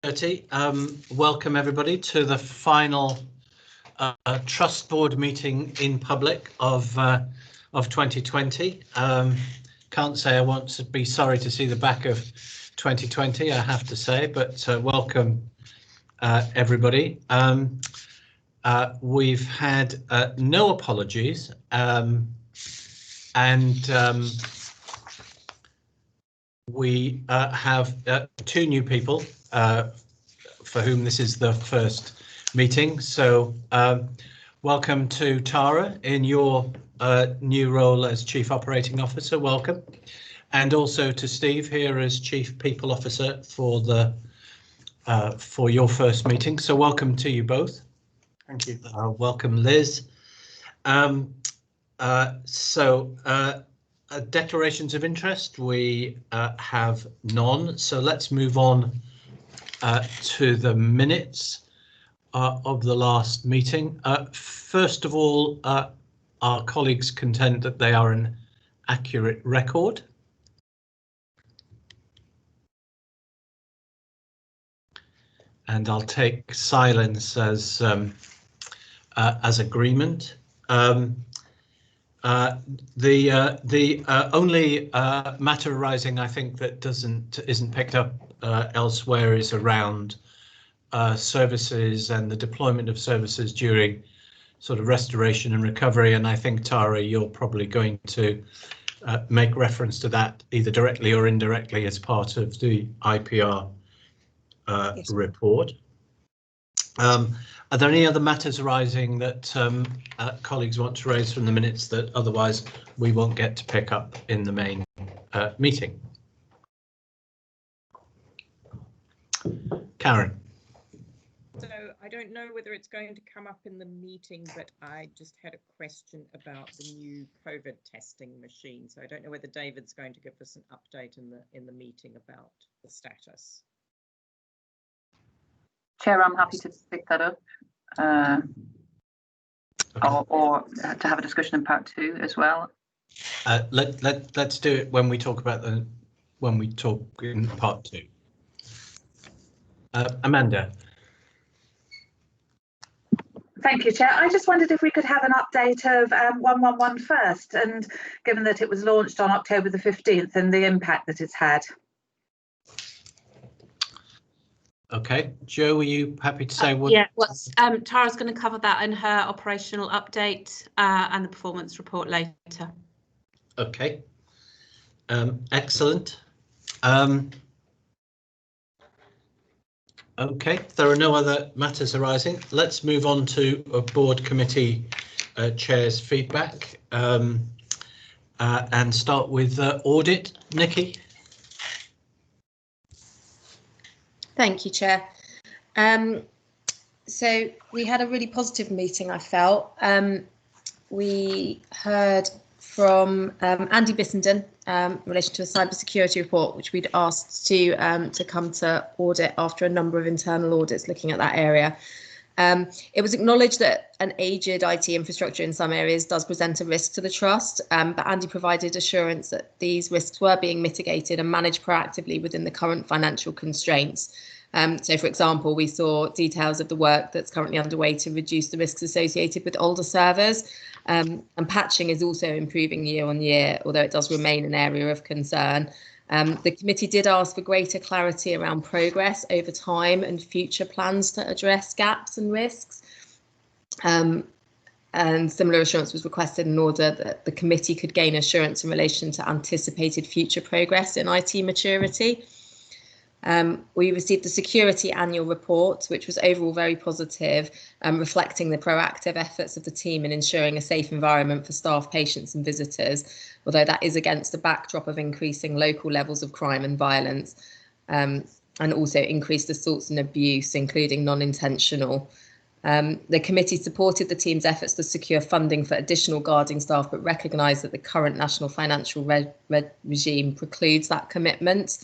9:30. Welcome everybody to the final Trust Board meeting in public of 2020. Can't say I want to be sorry to see the back of 2020, I have to say, but welcome everybody. We've had no apologies and we have two new people for whom this is the first meeting. So welcome to Tara in your new role as Chief Operating Officer, welcome. And also to Steve here as Chief People Officer for the for your first meeting. So welcome to you both. Thank you. Welcome, Liz. Declarations of interest, we have none, so let's move on to the minutes of the last meeting. First of all, our colleagues contend that they are an accurate record. And I'll take silence as agreement. The only matter arising, I think, that isn't picked up elsewhere is around services and the deployment of services during sort of restoration and recovery. And I think, Tara, you're probably going to make reference to that either directly or indirectly as part of the IPR yes. report. Are there any other matters arising that colleagues want to raise from the minutes that otherwise we won't get to pick up in the main meeting? Karen. So I don't know whether it's going to come up in the meeting, but I just had a question about the new COVID testing machine. So I don't know whether David's going to give us an update in the meeting about the status. Chair, I'm happy to pick that up, or to have a discussion in part 2 as well. Let's do it when we talk about when we talk in part 2. Amanda. Thank you, Chair. I just wondered if we could have an update of 111 first, and given that it was launched on October the 15th and the impact that it's had. Okay, Jo, are you happy to say what? Yeah, Tara's going to cover that in her operational update and the performance report later. Okay, excellent. Okay, if there are no other matters arising, let's move on to a board committee chair's feedback and start with audit. Nikki. Thank you, Chair. So we had a really positive meeting, I felt. We heard from Andy Bissenden in relation to a cybersecurity report, which we'd asked to come to audit after a number of internal audits looking at that area. It was acknowledged that an aged IT infrastructure in some areas does present a risk to the trust, but Andy provided assurance that these risks were being mitigated and managed proactively within the current financial constraints. So, for example, we saw details of the work that's currently underway to reduce the risks associated with older servers, and patching is also improving year on year, although it does remain an area of concern. The committee did ask for greater clarity around progress over time and future plans to address gaps and risks. And similar assurance was requested in order that the committee could gain assurance in relation to anticipated future progress in IT maturity. We received the security annual report, which was overall very positive, reflecting the proactive efforts of the team in ensuring a safe environment for staff, patients and visitors, although that is against a backdrop of increasing local levels of crime and violence, and also increased assaults and abuse, including non-intentional. The committee supported the team's efforts to secure funding for additional guarding staff, but recognised that the current national financial regime precludes that commitment.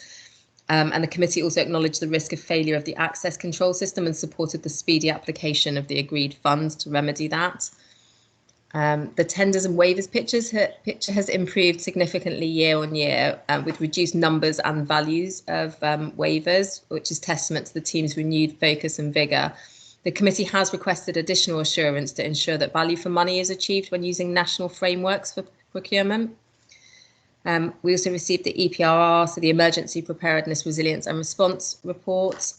And the committee also acknowledged the risk of failure of the access control system and supported the speedy application of the agreed funds to remedy that. The tenders and waivers picture has improved significantly year on year, with reduced numbers and values of waivers, which is testament to the team's renewed focus and vigour. The committee has requested additional assurance to ensure that value for money is achieved when using national frameworks for procurement. We also received the EPRR, so the Emergency Preparedness, Resilience and Response report.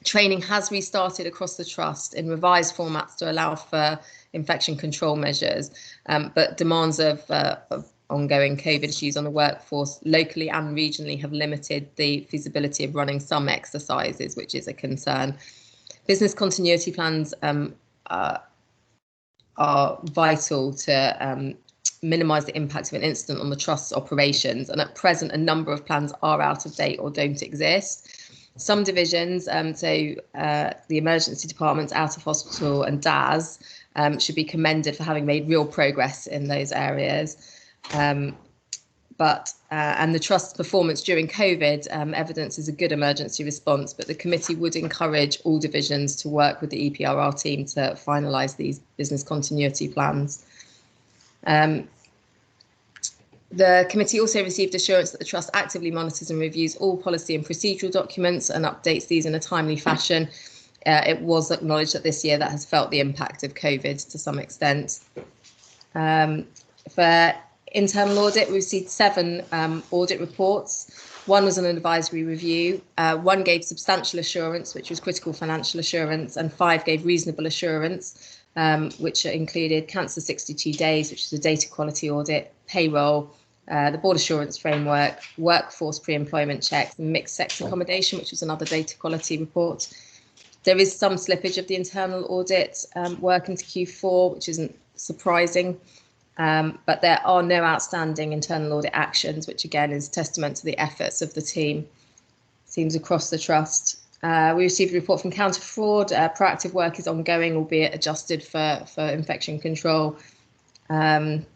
Training has restarted across the trust in revised formats to allow for infection control measures, but demands of ongoing COVID issues on the workforce locally and regionally have limited the feasibility of running some exercises, which is a concern. Business continuity plans are vital to minimise the impact of an incident on the trust's operations, and at present a number of plans are out of date or don't exist. Some divisions, the emergency departments, out of hospital and DAS, should be commended for having made real progress in those areas. And the trust's performance during COVID evidences a good emergency response, but the committee would encourage all divisions to work with the EPRR team to finalise these business continuity plans. The committee also received assurance that the trust actively monitors and reviews all policy and procedural documents and updates these in a timely fashion. It was acknowledged that this year that has felt the impact of COVID to some extent. For internal audit, we received 7 audit reports. 1 was an advisory review, 1 gave substantial assurance, which was critical financial assurance, and 5 gave reasonable assurance, which included Cancer 62 Days, which is a data quality audit, payroll, the board assurance framework, workforce pre-employment checks, and mixed sex accommodation, which was another data quality report. There is some slippage of the internal audit work into Q4, which isn't surprising, but there are no outstanding internal audit actions, which again is testament to the efforts of the teams across the trust. We received a report from Counter Fraud. Proactive work is ongoing, albeit adjusted for infection control. And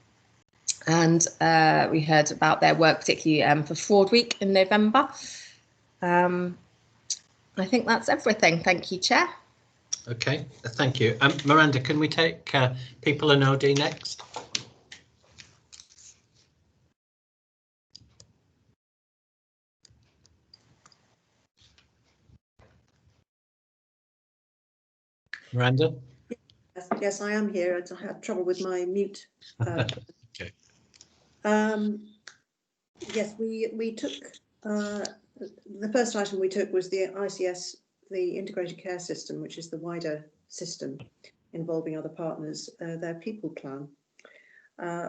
we heard about their work, particularly for Fraud Week in November. I think that's everything. Thank you, Chair. Okay, thank you. Miranda, can we take people in OD next? Miranda? Yes, I am here. I had trouble with my mute. Okay. Yes, we took the first item we took was the ICS, the Integrated Care System, which is the wider system involving other partners, their people plan,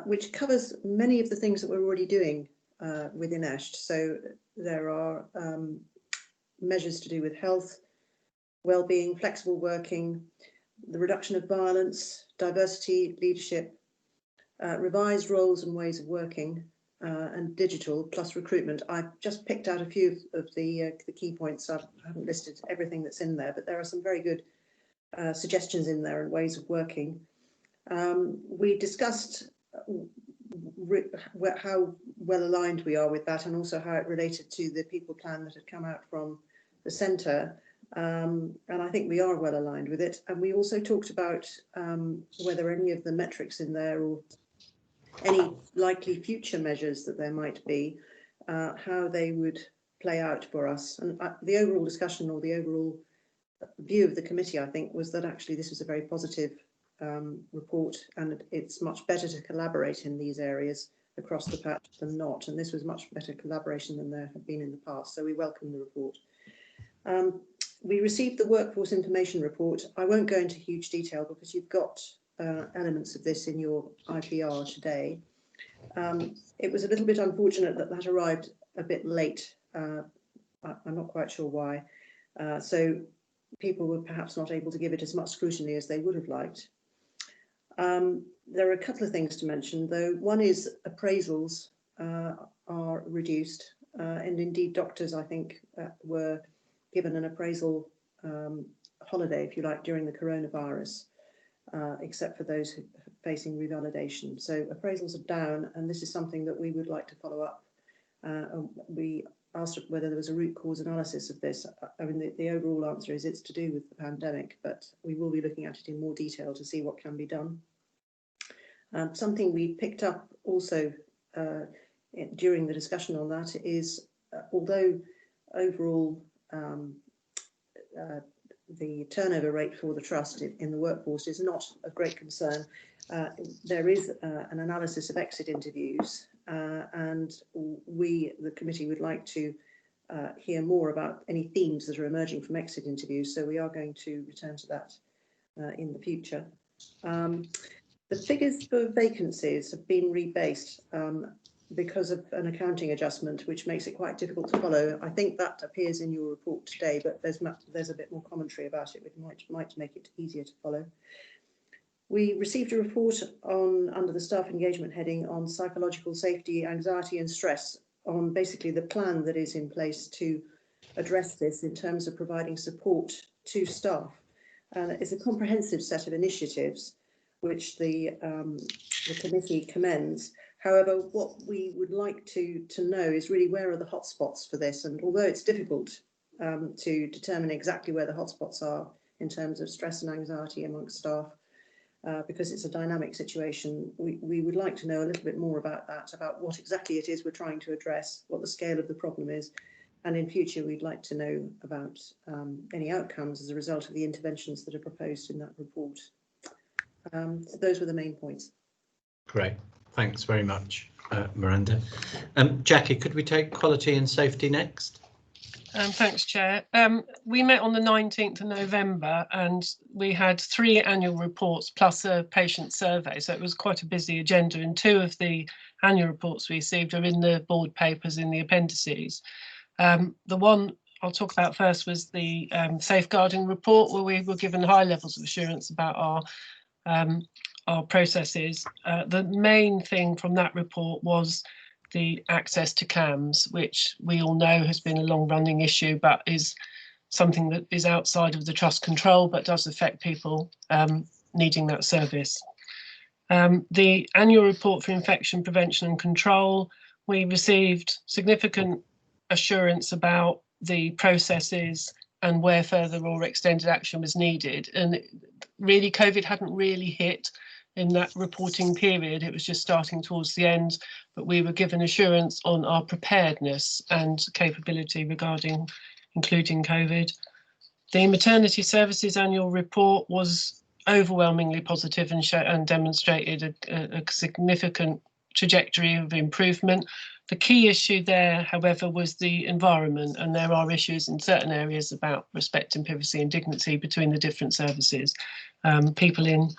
which covers many of the things that we're already doing within ESHT. So there are measures to do with health, wellbeing, flexible working, the reduction of violence, diversity, leadership, revised roles and ways of working, and digital plus recruitment. I've just picked out a few of the key points. I haven't listed everything that's in there, but there are some very good suggestions in there and ways of working. We discussed how well aligned we are with that, and also how it related to the people plan that had come out from the centre. And I think we are well aligned with it. And we also talked about whether any of the metrics in there, or any likely future measures that there might be, how they would play out for us. And the overall discussion, or the overall view of the committee, I think, was that actually this was a very positive report, and it's much better to collaborate in these areas across the patch than not. And this was much better collaboration than there had been in the past. So we welcome the report. We received the workforce information report. I won't go into huge detail because you've got elements of this in your IPR today. It was a little bit unfortunate that that arrived a bit late. I'm not quite sure why. So people were perhaps not able to give it as much scrutiny as they would have liked. There are a couple of things to mention, though. One is appraisals are reduced, and indeed doctors, I think, were given an appraisal holiday, if you like, during the coronavirus, except for those facing revalidation. So appraisals are down, and this is something that we would like to follow up. We asked whether there was a root cause analysis of this. I mean, the overall answer is it's to do with the pandemic, but we will be looking at it in more detail to see what can be done. Something we picked up also during the discussion on that is, although overall the turnover rate for the trust in the workforce is not of great concern, there is an analysis of exit interviews, and we, the committee, would like to hear more about any themes that are emerging from exit interviews, so we are going to return to that in the future. The figures for vacancies have been rebased because of an accounting adjustment, which makes it quite difficult to follow. I think that appears in your report today, but there's a bit more commentary about it, which might make it easier to follow. We received a report under the staff engagement heading on psychological safety, anxiety and stress, on basically the plan that is in place to address this in terms of providing support to staff. And it's a comprehensive set of initiatives which the committee commends. However, what we would like to know is really where are the hotspots for this, and although it's difficult to determine exactly where the hotspots are in terms of stress and anxiety amongst staff, because it's a dynamic situation, we would like to know a little bit more about that, about what exactly it is we're trying to address, what the scale of the problem is, and in future we'd like to know about any outcomes as a result of the interventions that are proposed in that report. So those were the main points. Great, thanks very much, Miranda. Jackie, could we take quality and safety next? Thanks, Chair. We met on the 19th of November and we had 3 annual reports plus a patient survey, so it was quite a busy agenda, and 2 of the annual reports we received are in the board papers in the appendices. The one I'll talk about first was the safeguarding report, where we were given high levels of assurance about our processes. The main thing from that report was the access to CAMS, which we all know has been a long-running issue, but is something that is outside of the trust control, but does affect people needing that service. The annual report for infection prevention and control, we received significant assurance about the processes and where further or extended action was needed. And really, COVID hadn't really hit in that reporting period. It was just starting towards the end, but we were given assurance on our preparedness and capability regarding including COVID. The maternity services annual report was overwhelmingly positive and demonstrated a significant trajectory of improvement. The key issue there, however, was the environment, and there are issues in certain areas about respect and privacy and dignity between the different services. People in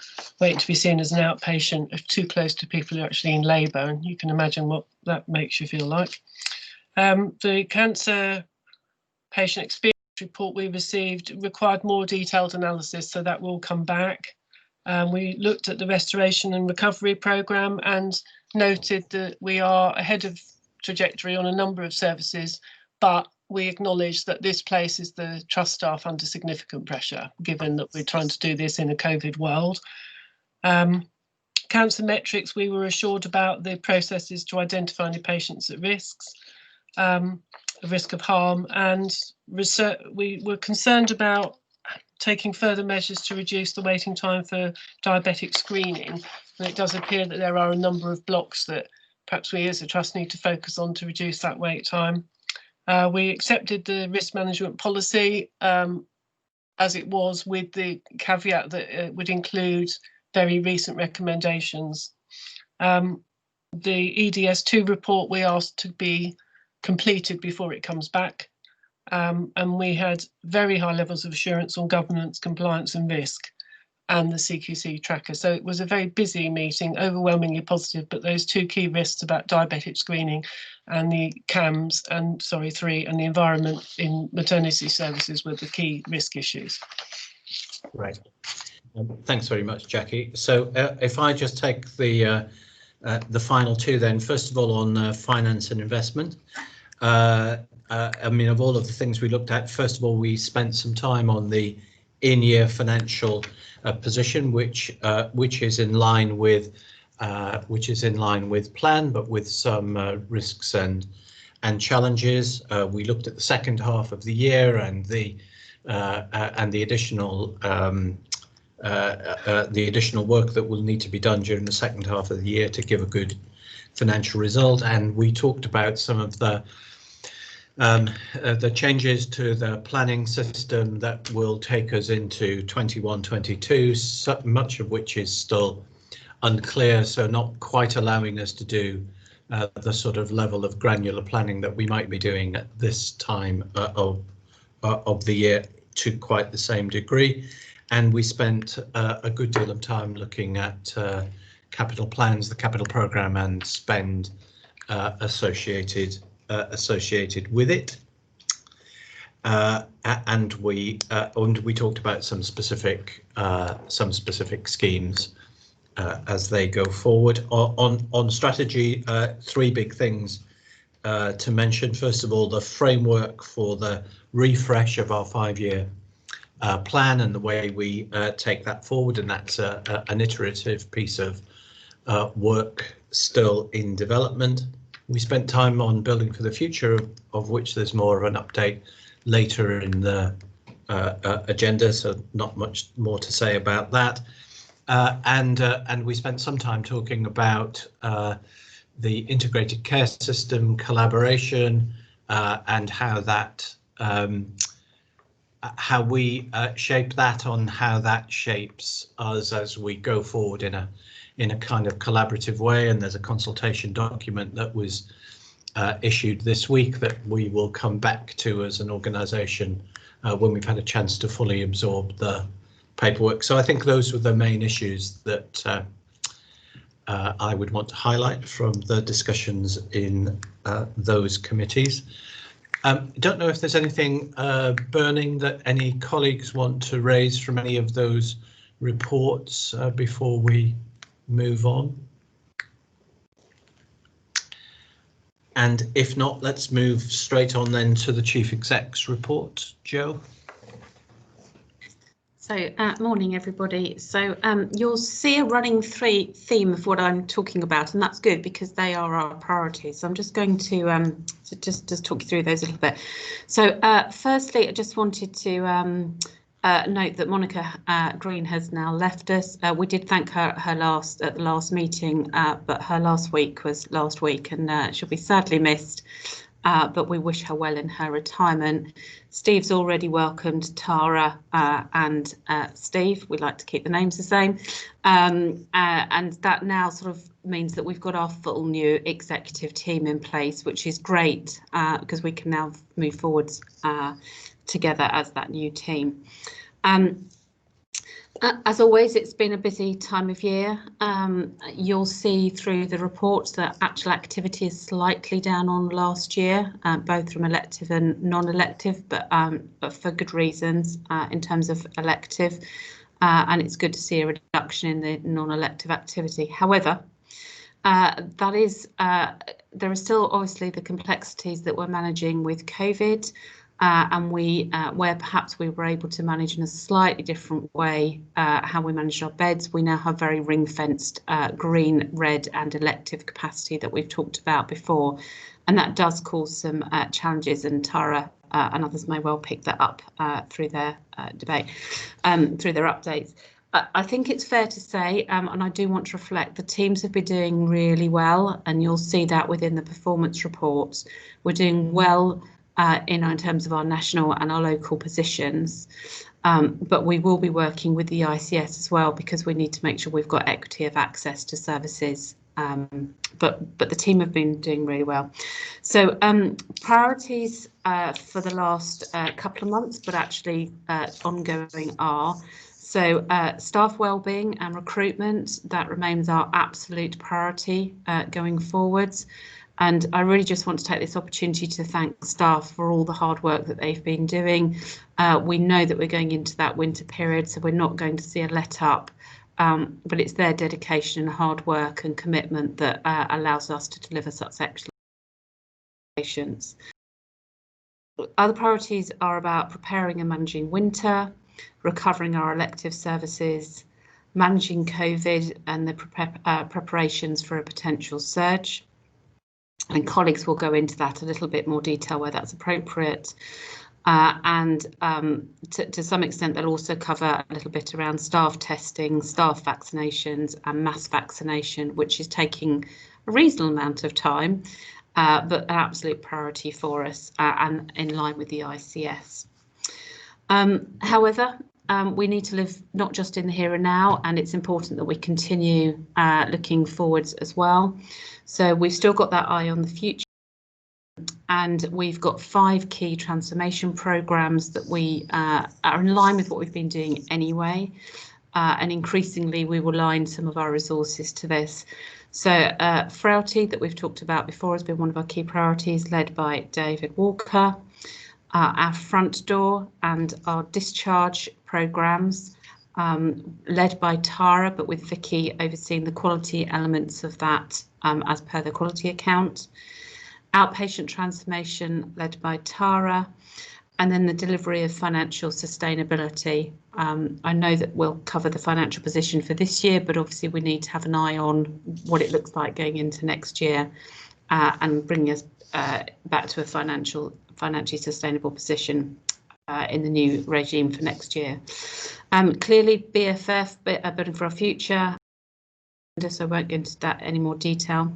waiting to be seen as an outpatient are too close to people who are actually in labour, and you can imagine what that makes you feel like. The cancer patient experience report we received required more detailed analysis, so that will come back. We looked at the restoration and recovery programme and noted that we are ahead of trajectory on a number of services, but we acknowledge that this places the trust staff under significant pressure, given that we're trying to do this in a COVID world. Cancer metrics, we were assured about the processes to identify any patients at risks, risk of harm, and research. We were concerned about taking further measures to reduce the waiting time for diabetic screening, and it does appear that there are a number of blocks that perhaps we as a trust need to focus on to reduce that wait time. We accepted the risk management policy as it was, with the caveat that it would include very recent recommendations. The EDS2 report we asked to be completed before it comes back, and we had very high levels of assurance on governance, compliance and risk, and the CQC tracker. So it was a very busy meeting, overwhelmingly positive, but those 2 key risks about diabetic screening and the CAMS, and the environment in maternity services were the key risk issues. Right. Thanks very much, Jackie. So if I just take the final 2 then, first of all on finance and investment. I mean, of all of the things we looked at, first of all, we spent some time on the in-year financial position, which is in line with plan, but with some risks and challenges. We looked at the second half of the year and the additional the additional work that will need to be done during the second half of the year to give a good financial result. And we talked about some of the changes to the planning system that will take us into 21-22, so much of which is still unclear, so not quite allowing us to do the sort of level of granular planning that we might be doing at this time of the year to quite the same degree. And we spent a good deal of time looking at capital plans, the capital programme, and spend associated with it. And we talked about some specific schemes as they go forward. On strategy, three big things to mention. First of all, the framework for the refresh of our 5-year plan and the way we take that forward, and that's an iterative piece of work still in development. We spent time on building for the future, of which there's more of an update later in the agenda, so not much more to say about that. And we spent some time talking about the integrated care system collaboration and how that how we shape that on how that shapes us as we go forward in a kind of collaborative way. And there's a consultation document that was issued this week that we will come back to as an organisation when we've had a chance to fully absorb the paperwork. So I think those were the main issues that I would want to highlight from the discussions in those committees. Don't know if there's anything burning that any colleagues want to raise from any of those reports before we move on. And if not, let's move straight on then to the Chief Exec's report. Jo? So morning everybody. So you'll see a running theme of what I'm talking about, and that's good because they are our priorities. So I'm just going to just talk you through those a little bit. So firstly, I just wanted to note that Monica Green has now left us. We did thank her at the last meeting, but her last week was last week, and she'll be sadly missed. But we wish her well in her retirement. Steve's already welcomed Tara and Steve. We like to keep the names the same. And that now sort of means that we've got our full new executive team in place, which is great because we can now move forwards together as that new team. As always, it's been a busy time of year. You'll see through the reports that actual activity is slightly down on last year, both from elective and non-elective, but for good reasons in terms of elective. And it's good to see a reduction in the non-elective activity. However, there are still obviously the complexities that we're managing with COVID. And where perhaps we were able to manage in a slightly different way how we manage our beds, we now have very ring-fenced green, red and elective capacity that we've talked about before. And that does cause some challenges, and Tara and others may well pick that up through their debate, through their updates. I think it's fair to say, and I do want to reflect, the teams have been doing really well, and you'll see that within the performance reports. We're doing well in terms of our national and our local positions, but we will be working with the ICS as well because we need to make sure we've got equity of access to services. But the team have been doing really well. So priorities for the last couple of months, but actually ongoing are. So staff wellbeing and recruitment, that remains our absolute priority going forwards. And I really just want to take this opportunity to thank staff for all the hard work that they've been doing. We know that we're going into that winter period, so we're not going to see a let up, but it's their dedication and hard work and commitment that allows us to deliver such excellent patients. Other priorities are about preparing and managing winter, recovering our elective services, managing COVID and the preparations for a potential surge. And colleagues will go into that a little bit more detail where that's appropriate. and to some extent they'll also cover a little bit around staff testing, staff vaccinations and mass vaccination, which is taking a reasonable amount of time, but an absolute priority for us and in line with the ICS. However, we need to live not just in the here and now, and it's important that we continue looking forwards as well. So we've still got that eye on the future. And we've got 5 key transformation programmes that we are in line with what we've been doing anyway. And increasingly, we will align some of our resources to this. So frailty that we've talked about before has been one of our key priorities, led by David Walker. Our front door and our discharge programmes, led by Tara, but with Vicky overseeing the quality elements of that as per the quality account. Outpatient transformation led by Tara, and then the delivery of financial sustainability. I know that we'll cover the financial position for this year, but obviously we need to have an eye on what it looks like going into next year and bring us back to a financially sustainable position in the new regime for next year. Clearly BFF, Building for Our Future, so I won't go into that any more detail.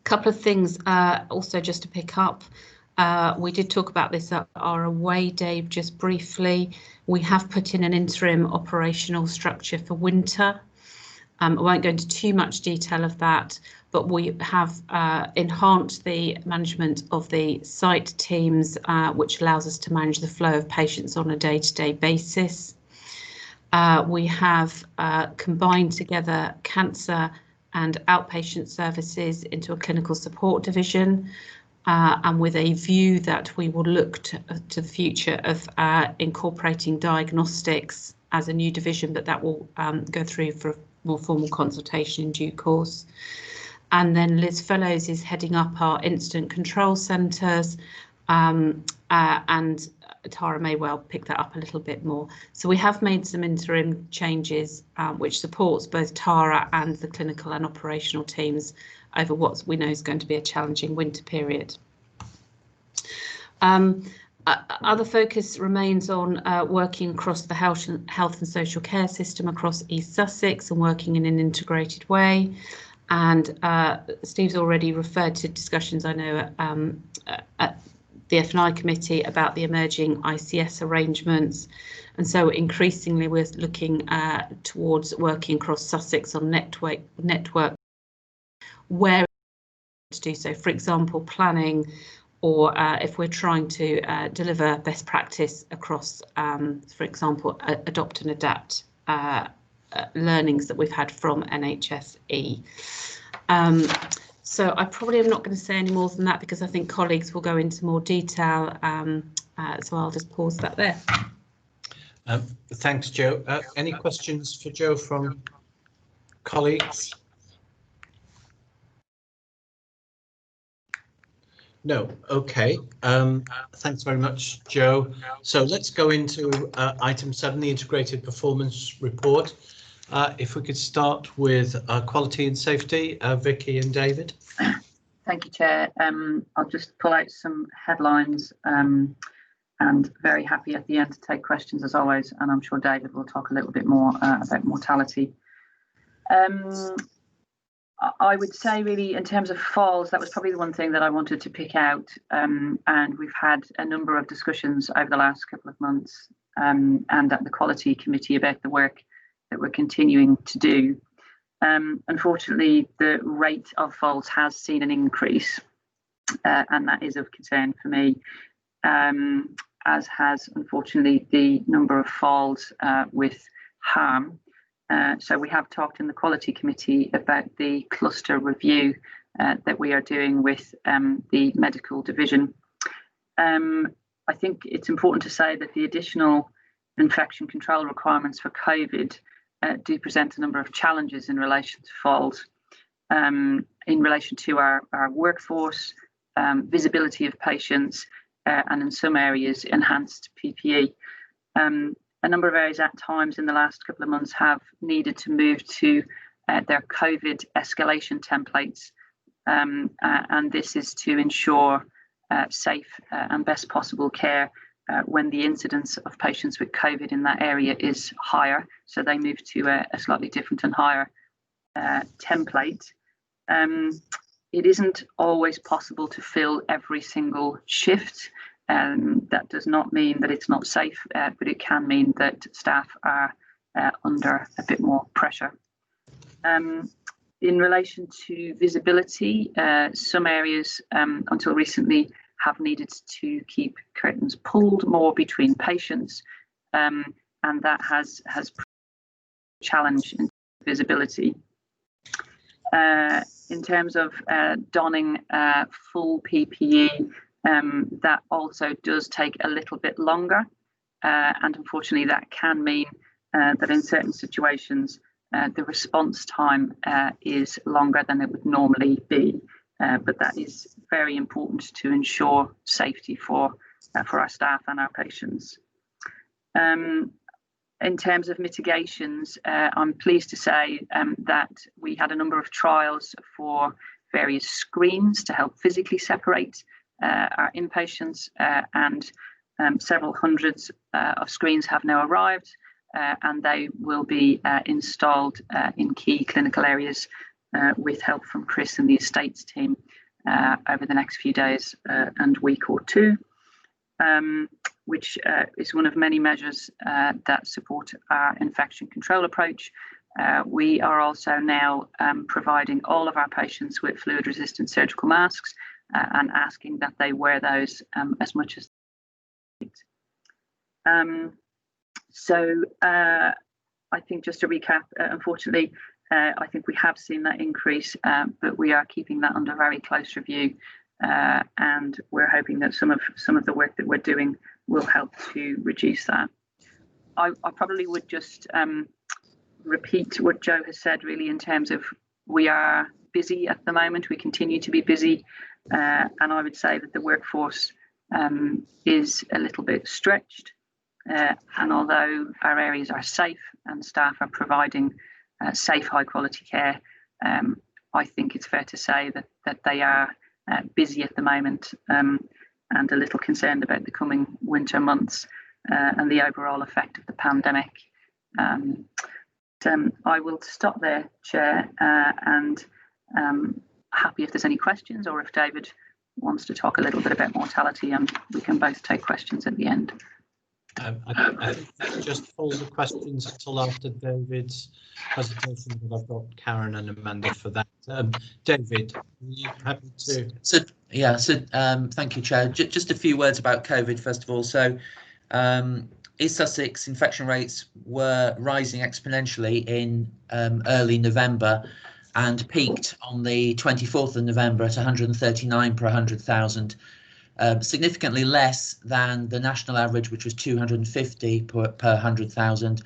Couple of things also just to pick up. We did talk about this at our away day just briefly. We have put in an interim operational structure for winter. I won't go into too much detail of that, but we have enhanced the management of the site teams, which allows us to manage the flow of patients on a day-to-day basis. We have combined together cancer and outpatient services into a clinical support division, and with a view that we will look to the future of incorporating diagnostics as a new division, but that will go through for more formal consultation in due course. And then Liz Fellows is heading up our incident control centres, and Tara may well pick that up a little bit more. So we have made some interim changes which supports both Tara and the clinical and operational teams over what we know is going to be a challenging winter period. Other focus remains on working across the health and social care system across East Sussex and working in an integrated way. And Steve's already referred to discussions I know at the F&I committee about the emerging ICS arrangements. And so increasingly we're looking towards working across Sussex on network where to do so, for example, planning, or if we're trying to deliver best practice across, for example, adopt and adapt learnings that we've had from NHSE. So I probably am not going to say any more than that because I think colleagues will go into more detail. So I'll just pause that there. Thanks, Jo. Any questions for Jo from colleagues? No. OK. Thanks very much, Jo. So let's go into item 7, the Integrated Performance Report. If we could start with quality and safety, Vicky and David. Thank you, Chair. I'll just pull out some headlines and very happy at the end to take questions as always, and I'm sure David will talk a little bit more about mortality. I would say really in terms of falls, that was probably the one thing that I wanted to pick out, and we've had a number of discussions over the last couple of months and at the Quality Committee about the work that we're continuing to do. Unfortunately, the rate of falls has seen an increase, and that is of concern for me, as has unfortunately the number of falls with harm. So we have talked in the Quality Committee about the cluster review that we are doing with the medical division. I think it's important to say that the additional infection control requirements for COVID do present a number of challenges in relation to falls, in relation to our workforce, visibility of patients, and in some areas enhanced PPE. A number of areas at times in the last couple of months have needed to move to their COVID escalation templates, and this is to ensure safe and best possible care when the incidence of patients with COVID in that area is higher. So they move to a slightly different and higher template. It isn't always possible to fill every single shift. That does not mean that it's not safe, but it can mean that staff are under a bit more pressure. In relation to visibility, some areas until recently have needed to keep curtains pulled more between patients, and that has challenged in visibility. In terms of donning full PPE, that also does take a little bit longer, and unfortunately that can mean that in certain situations the response time is longer than it would normally be, but that is very important to ensure safety for our staff and our patients. In terms of mitigations, I'm pleased to say that we had a number of trials for various screens to help physically separate our inpatients, and several hundreds of screens have now arrived, and they will be installed in key clinical areas with help from Chris and the estates team over the next few days and week or two, which is one of many measures that support our infection control approach. We are also now providing all of our patients with fluid resistant surgical masks and asking that they wear those as much as they need. So I think just to recap, unfortunately, I think we have seen that increase, but we are keeping that under very close review, and we're hoping that some of the work that we're doing will help to reduce that. I probably would just repeat what Joe has said, really, in terms of we are busy at the moment. We continue to be busy, and I would say that the workforce is a little bit stretched. And although our areas are safe and staff are providing safe, high quality care, I think it's fair to say that they are busy at the moment, and a little concerned about the coming winter months and the overall effect of the pandemic. I will stop there, Chair, and happy if there's any questions, or if David wants to talk a little bit about mortality, and we can both take questions at the end. I think just hold the questions until after David's presentation, but I've got Karen and Amanda for that. David, are you happy to? Thank you, Chair. Just a few words about COVID, first of all. So East Sussex infection rates were rising exponentially in early November and peaked on the 24th of November at 139 per 100,000. Significantly less than the national average, which was 250 per 100,000.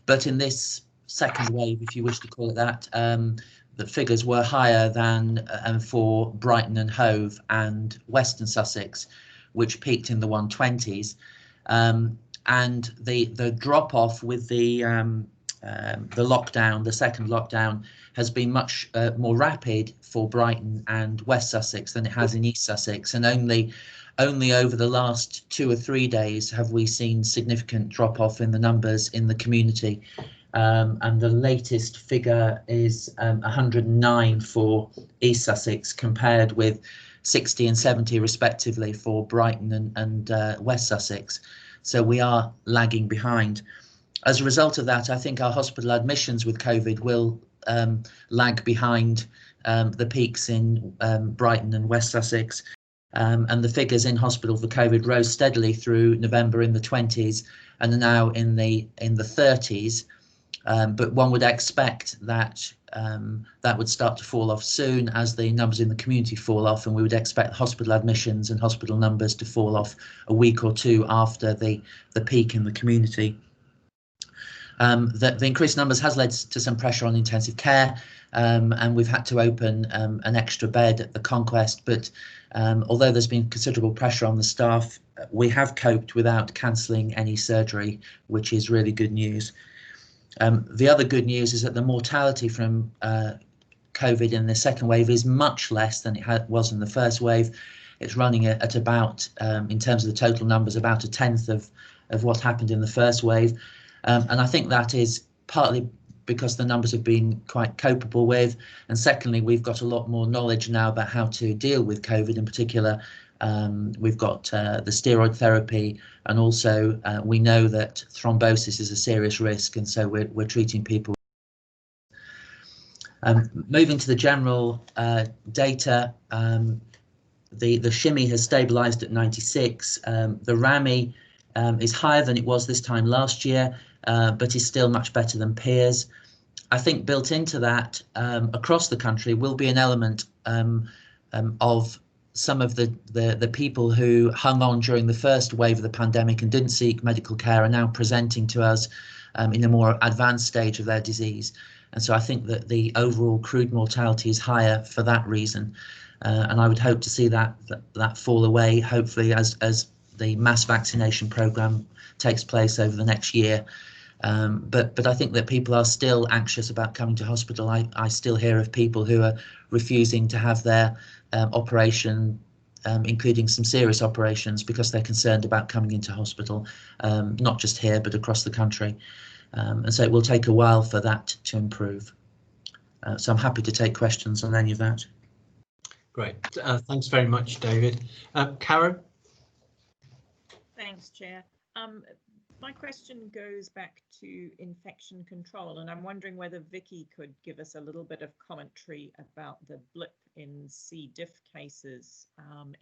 But in this second wave, if you wish to call it that, the figures were higher than for Brighton and Hove and Western Sussex, which peaked in the 120s. And the drop off with the lockdown, the second lockdown, has been much more rapid for Brighton and West Sussex than it has in East Sussex, and only over the last 2 or 3 days have we seen significant drop off in the numbers in the community, and the latest figure is 109 for East Sussex compared with 60 and 70 respectively for Brighton and West Sussex. So we are lagging behind. As a result of that, I think our hospital admissions with COVID will lag behind the peaks in Brighton and West Sussex, and the figures in hospital for COVID rose steadily through November in the 20s and are now in the 30s. But one would expect that that would start to fall off soon as the numbers in the community fall off, and we would expect hospital admissions and hospital numbers to fall off a week or two after the peak in the community. The increased numbers has led to some pressure on intensive care, and we've had to open an extra bed at the Conquest, but although there's been considerable pressure on the staff, we have coped without cancelling any surgery, which is really good news. The other good news is that the mortality from COVID in the second wave is much less than it was in the first wave, it's running at about, in terms of the total numbers, about a tenth of what happened in the first wave. And I think that is partly because the numbers have been quite copable with, and secondly, we've got a lot more knowledge now about how to deal with COVID in particular. We've got the steroid therapy, and also we know that thrombosis is a serious risk, and so we're treating people. Moving to the general data, the shimmy has stabilised at 96. The RAMI is higher than it was this time last year, but is still much better than peers. I think built into that across the country will be an element of some of the people who hung on during the first wave of the pandemic and didn't seek medical care are now presenting to us in a more advanced stage of their disease. And so I think that the overall crude mortality is higher for that reason. And I would hope to see that fall away, hopefully, as the mass vaccination programme takes place over the next year. But I think that people are still anxious about coming to hospital. I still hear of people who are refusing to have their operation, including some serious operations, because they're concerned about coming into hospital, not just here, but across the country. And so it will take a while for that to improve. So I'm happy to take questions on any of that. Great. Thanks very much, David. Karen? Thanks, Chair. My question goes back to infection control, and I'm wondering whether Vicky could give us a little bit of commentary about the blip in C. diff cases.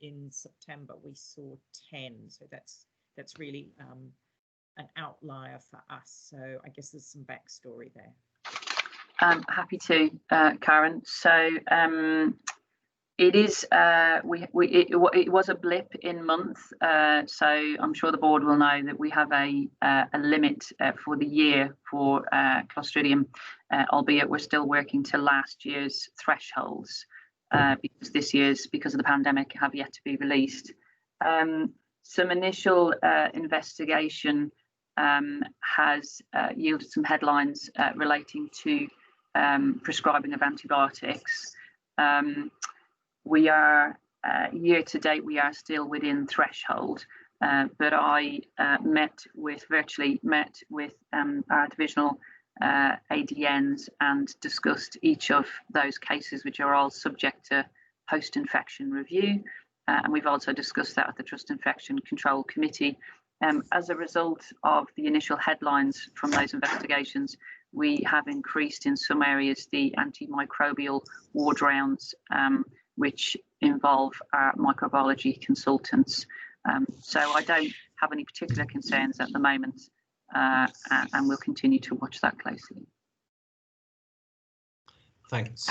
In September, we saw 10, so that's really an outlier for us. So I guess there's some backstory there. Happy to, Karen. So it is it was a blip in month, so I'm sure the board will know that we have a limit for the year for Clostridium, albeit we're still working to last year's thresholds, because this year's, because of the pandemic, have yet to be released. Some initial investigation has yielded some headlines relating to prescribing of antibiotics. We are year to date, we are still within threshold, but I virtually met with our divisional ADNs and discussed each of those cases, which are all subject to post-infection review. And we've also discussed that at the Trust Infection Control Committee. As a result of the initial headlines from those investigations, we have increased in some areas the antimicrobial ward rounds, which involve our microbiology consultants. So I don't have any particular concerns at the moment, and we'll continue to watch that closely. Thanks.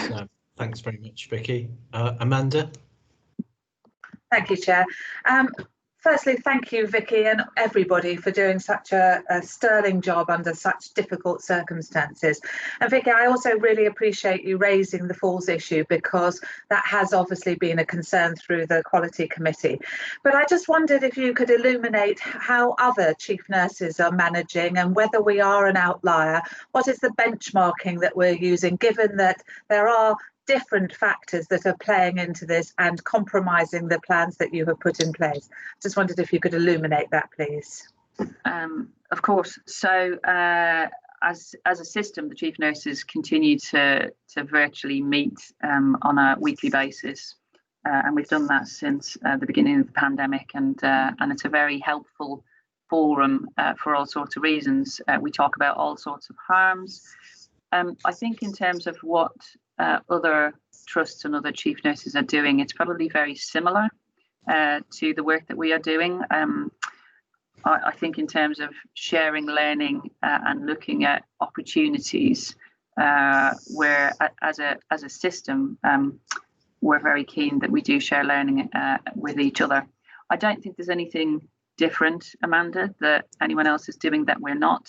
Thanks very much, Vicky. Amanda? Thank you, Chair. Firstly, thank you, Vicky, and everybody for doing such a sterling job under such difficult circumstances. And Vicky, I also really appreciate you raising the falls issue, because that has obviously been a concern through the Quality Committee. But I just wondered if you could illuminate how other chief nurses are managing, and whether we are an outlier. What is the benchmarking that we're using, given that there are different factors that are playing into this and compromising the plans that you have put in place? Just wondered if you could illuminate that, please. Of course. So as a system, the chief nurses continue to virtually meet on a weekly basis, and we've done that since the beginning of the pandemic, and it's a very helpful forum for all sorts of reasons. We talk about all sorts of harms. I think in terms of what other trusts and other chief nurses are doing, it's probably very similar to the work that we are doing. I think in terms of sharing learning and looking at opportunities, where as a system, we're very keen that we do share learning with each other. I don't think there's anything different, Amanda, that anyone else is doing that we're not.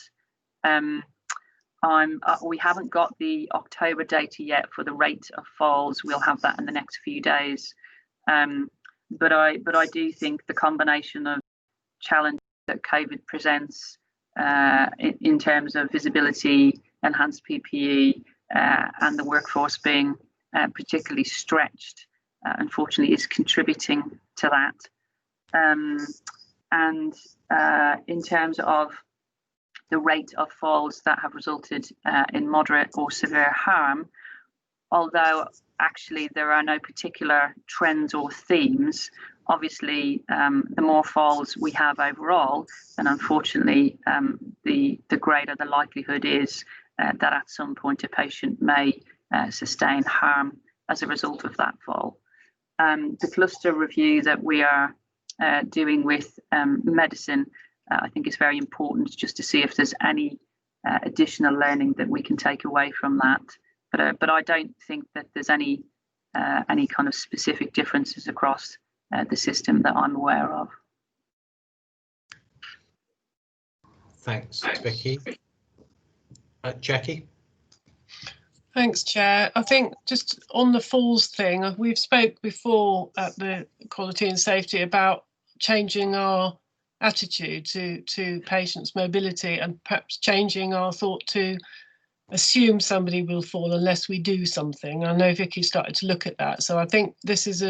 We haven't got the October data yet for the rate of falls. We'll have that in the next few days. But I do think the combination of challenges that COVID presents in terms of visibility, enhanced PPE, and the workforce being particularly stretched, unfortunately is contributing to that. And in terms of the rate of falls that have resulted in moderate or severe harm, although actually there are no particular trends or themes, obviously the more falls we have overall, then unfortunately the greater the likelihood is that at some point a patient may sustain harm as a result of that fall. The cluster review that we are doing with medicine, I think is very important, just to see if there's any additional learning that we can take away from that. But I don't think that there's any kind of specific differences across the system that I'm aware of. Thanks, Vicky. Jackie? Thanks, Chair. I think just on the falls thing, we've spoke before at the Quality and Safety about changing our attitude to patients' mobility and perhaps changing our thought to assume somebody will fall unless we do something. I know Vicky started to look at that, so I think this is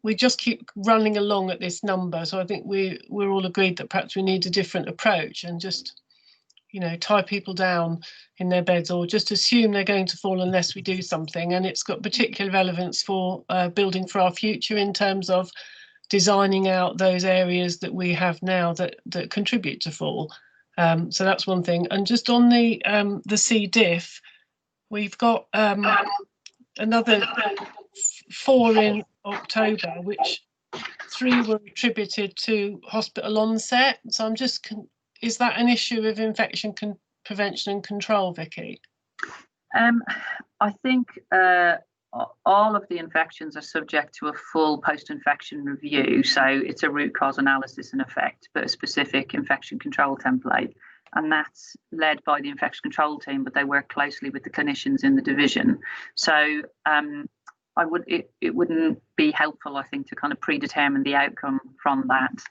we just keep running along at this number. So I think we're all agreed that perhaps we need a different approach and just, you know, tie people down in their beds or just assume they're going to fall unless we do something. And it's got particular relevance for building for our future in terms of designing out those areas that we have now that contribute to fall. So that's one thing. And just on the C. diff, we've got another 4 in October, which 3 were attributed to hospital onset. So I'm just, is that an issue of infection prevention and control, Vicky? I think all of the infections are subject to a full post-infection review. So it's a root cause analysis in effect, but a specific infection control template. And that's led by the infection control team, but they work closely with the clinicians in the division. So it wouldn't be helpful, I think, to kind of predetermine the outcome from that.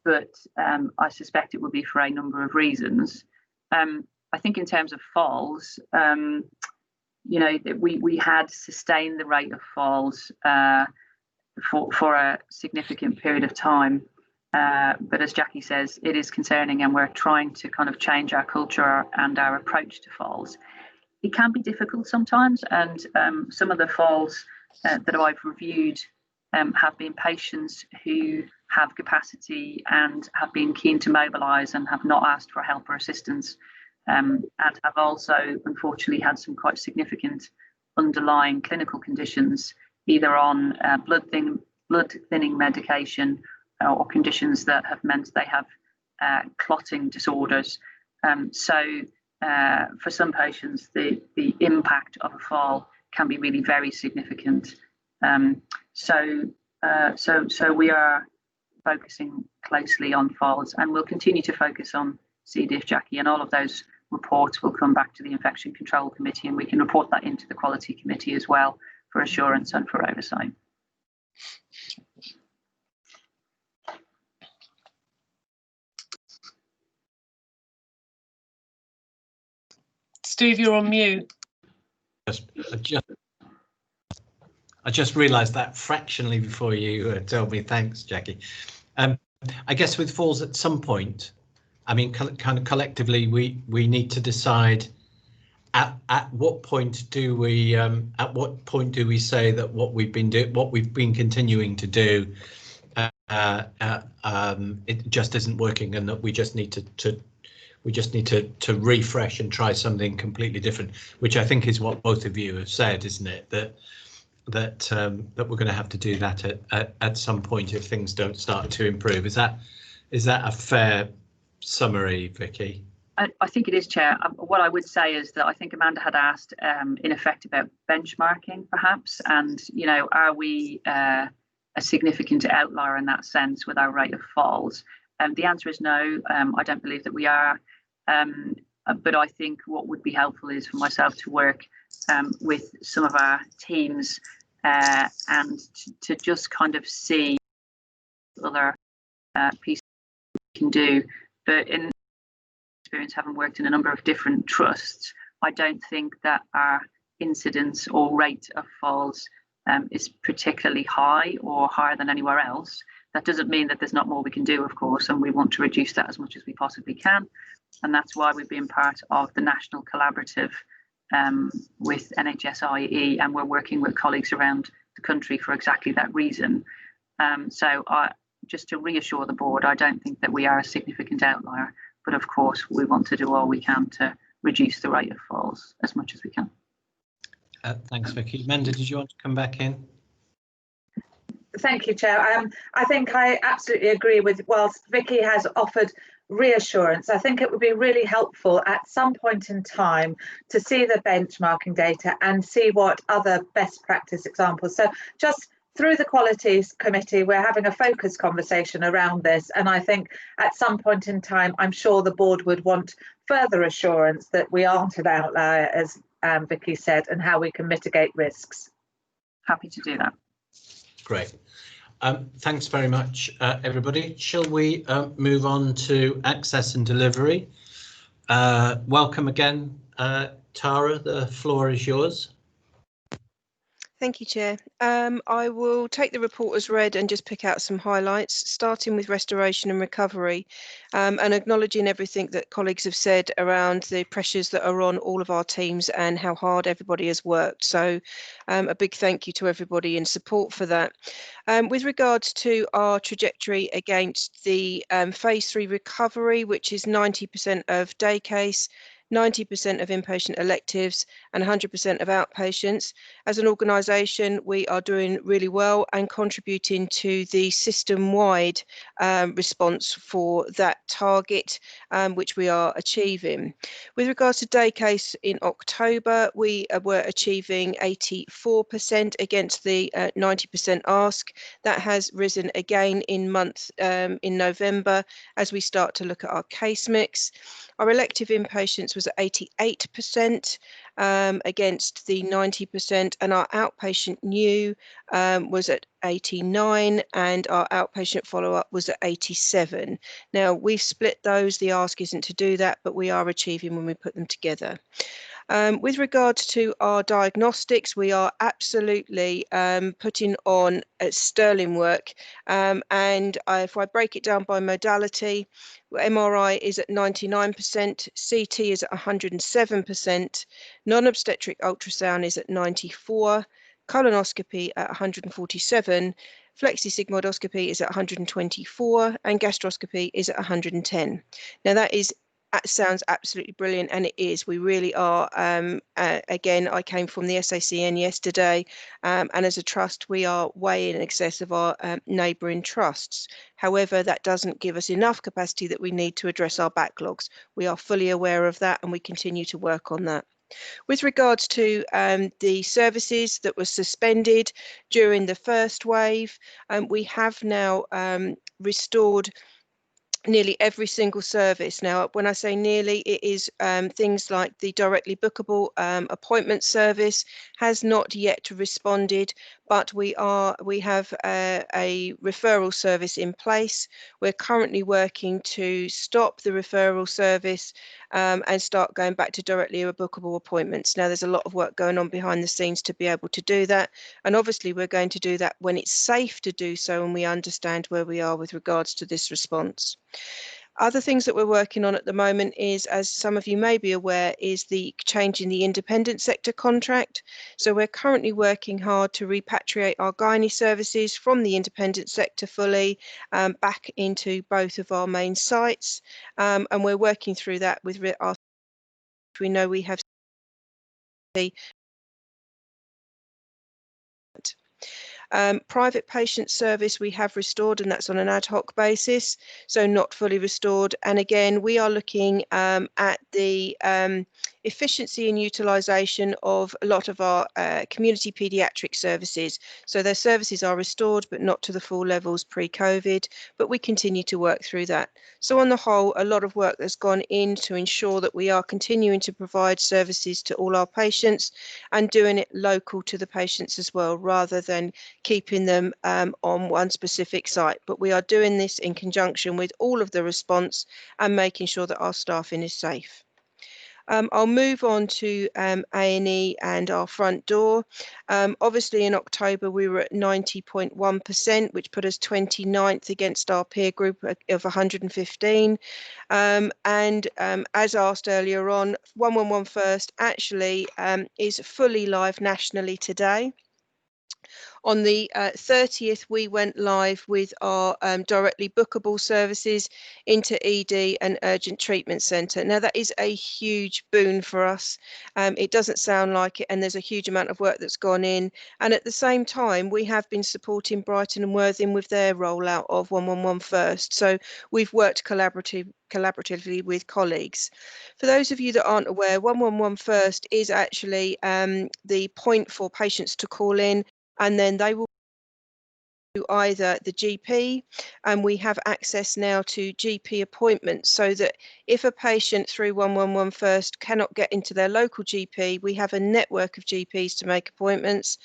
But I suspect it would be for a number of reasons. I think in terms of falls, you know, we had sustained the rate of falls for a significant period of time. But as Jackie says, it is concerning, and we're trying to kind of change our culture and our approach to falls. It can be difficult sometimes, and some of the falls that I've reviewed have been patients who have capacity and have been keen to mobilise and have not asked for help or assistance, and have also unfortunately had some quite significant underlying clinical conditions, either on blood thinning medication or conditions that have meant they have clotting disorders. So for some patients, the impact of a fall can be really very significant. So we are focusing closely on falls, and we'll continue to focus on C. diff, Jackie, and all of those reports will come back to the Infection Control Committee, and we can report that into the Quality Committee as well for assurance and for oversight. Steve, you're on mute. I just realised that fractionally before you told me. Thanks, Jackie. I guess with falls at some point, I mean, kind of collectively, we need to decide at what point do we say that what we've been continuing to do, it just isn't working, and that we just need to refresh and try something completely different, which I think is what both of you have said, isn't it? That we're going to have to do that at some point if things don't start to improve. Is that a fair summary, Vicky? I think it is, Chair. What I would say is that I think Amanda had asked in effect about benchmarking, perhaps, and, you know, are we a significant outlier in that sense with our rate of falls? The answer is no. I don't believe that we are. But I think what would be helpful is for myself to work with some of our teams and to just kind of see other pieces we can do. But in experience, having worked in a number of different trusts, I don't think that our incidence or rate of falls is particularly high or higher than anywhere else. That doesn't mean that there's not more we can do, of course, and we want to reduce that as much as we possibly can. And that's why we've been part of the national collaborative with NHS IE, and we're working with colleagues around the country for exactly that reason. So just to reassure the board, I don't think that we are a significant outlier, but of course we want to do all we can to reduce the rate of falls as much as we can. Thanks, Vicky. Menda, did you want to come back in? Thank you, Chair. I think I absolutely agree with, whilst Vicky has offered reassurance, I think it would be really helpful at some point in time to see the benchmarking data and see what other best practice examples. So just through the Qualities Committee, we're having a focused conversation around this, and I think at some point in time, I'm sure the board would want further assurance that we aren't an outlier, as Vicky said, and how we can mitigate risks. Happy to do that. Great. Thanks very much, everybody. Shall we move on to access and delivery? Welcome again, Tara. The floor is yours. Thank you, Chair. I will take the report as read and just pick out some highlights, starting with restoration and recovery, and acknowledging everything that colleagues have said around the pressures that are on all of our teams and how hard everybody has worked. So a big thank you to everybody in support for that. With regards to our trajectory against the phase 3 recovery, which is 90% of day case, 90% of inpatient electives and 100% of outpatients. As an organisation, we are doing really well and contributing to the system-wide response for that target, which we are achieving. With regards to day case in October, we were achieving 84% against the 90% ask. That has risen again in November as we start to look at our case mix. Our elective inpatients was at 88% against the 90%, and our outpatient new was at 89, and our outpatient follow-up was at 87. Now, we've split those. The ask isn't to do that, but we are achieving when we put them together. With regards to our diagnostics, we are absolutely putting on sterling work. And if I break it down by modality, MRI is at 99%, CT is at 107%, non-obstetric ultrasound is at 94%, colonoscopy at 147%, flexisigmoidoscopy is at 124%, and gastroscopy is at 110%. Now that sounds absolutely brilliant, and it is. We really are. Again, I came from the SACN yesterday, and as a trust, we are way in excess of our neighbouring trusts. However, that doesn't give us enough capacity that we need to address our backlogs. We are fully aware of that, and we continue to work on that. With regards to the services that were suspended during the first wave, we have now restored nearly every single service. Now, when I say nearly, it is things like the directly bookable appointment service has not yet responded, but we have a referral service in place. We're currently working to stop the referral service and start going back to directly bookable appointments. Now, there's a lot of work going on behind the scenes to be able to do that, and obviously we're going to do that when it's safe to do so and we understand where we are with regards to this response. Other things that we're working on at the moment is, as some of you may be aware, is the change in the independent sector contract. So we're currently working hard to repatriate our gynae services from the independent sector fully back into both of our main sites. And we're working through that with our, we know we have private patient service we have restored, and that's on an ad hoc basis, so not fully restored. And again, we are looking at the efficiency and utilisation of a lot of our community paediatric services. So their services are restored, but not to the full levels pre-COVID, but we continue to work through that. So on the whole, a lot of work has gone in to ensure that we are continuing to provide services to all our patients and doing it local to the patients as well, rather than keeping them on one specific site. But we are doing this in conjunction with all of the response and making sure that our staffing is safe. I'll move on to A&E and our front door. Obviously in October we were at 90.1%, which put us 29th against our peer group of 115. As asked earlier on, 111 First actually is fully live nationally today. On the 30th, we went live with our directly bookable services into ED and Urgent Treatment Centre. Now, that is a huge boon for us. It doesn't sound like it, and there's a huge amount of work that's gone in. And at the same time, we have been supporting Brighton and Worthing with their rollout of 111 First. So we've worked collaboratively with colleagues. For those of you that aren't aware, 111 First is actually the point for patients to call in, and then they will to either the GP, and we have access now to GP appointments, so that if a patient through 111 First cannot get into their local GP, we have a network of GPs to make appointments.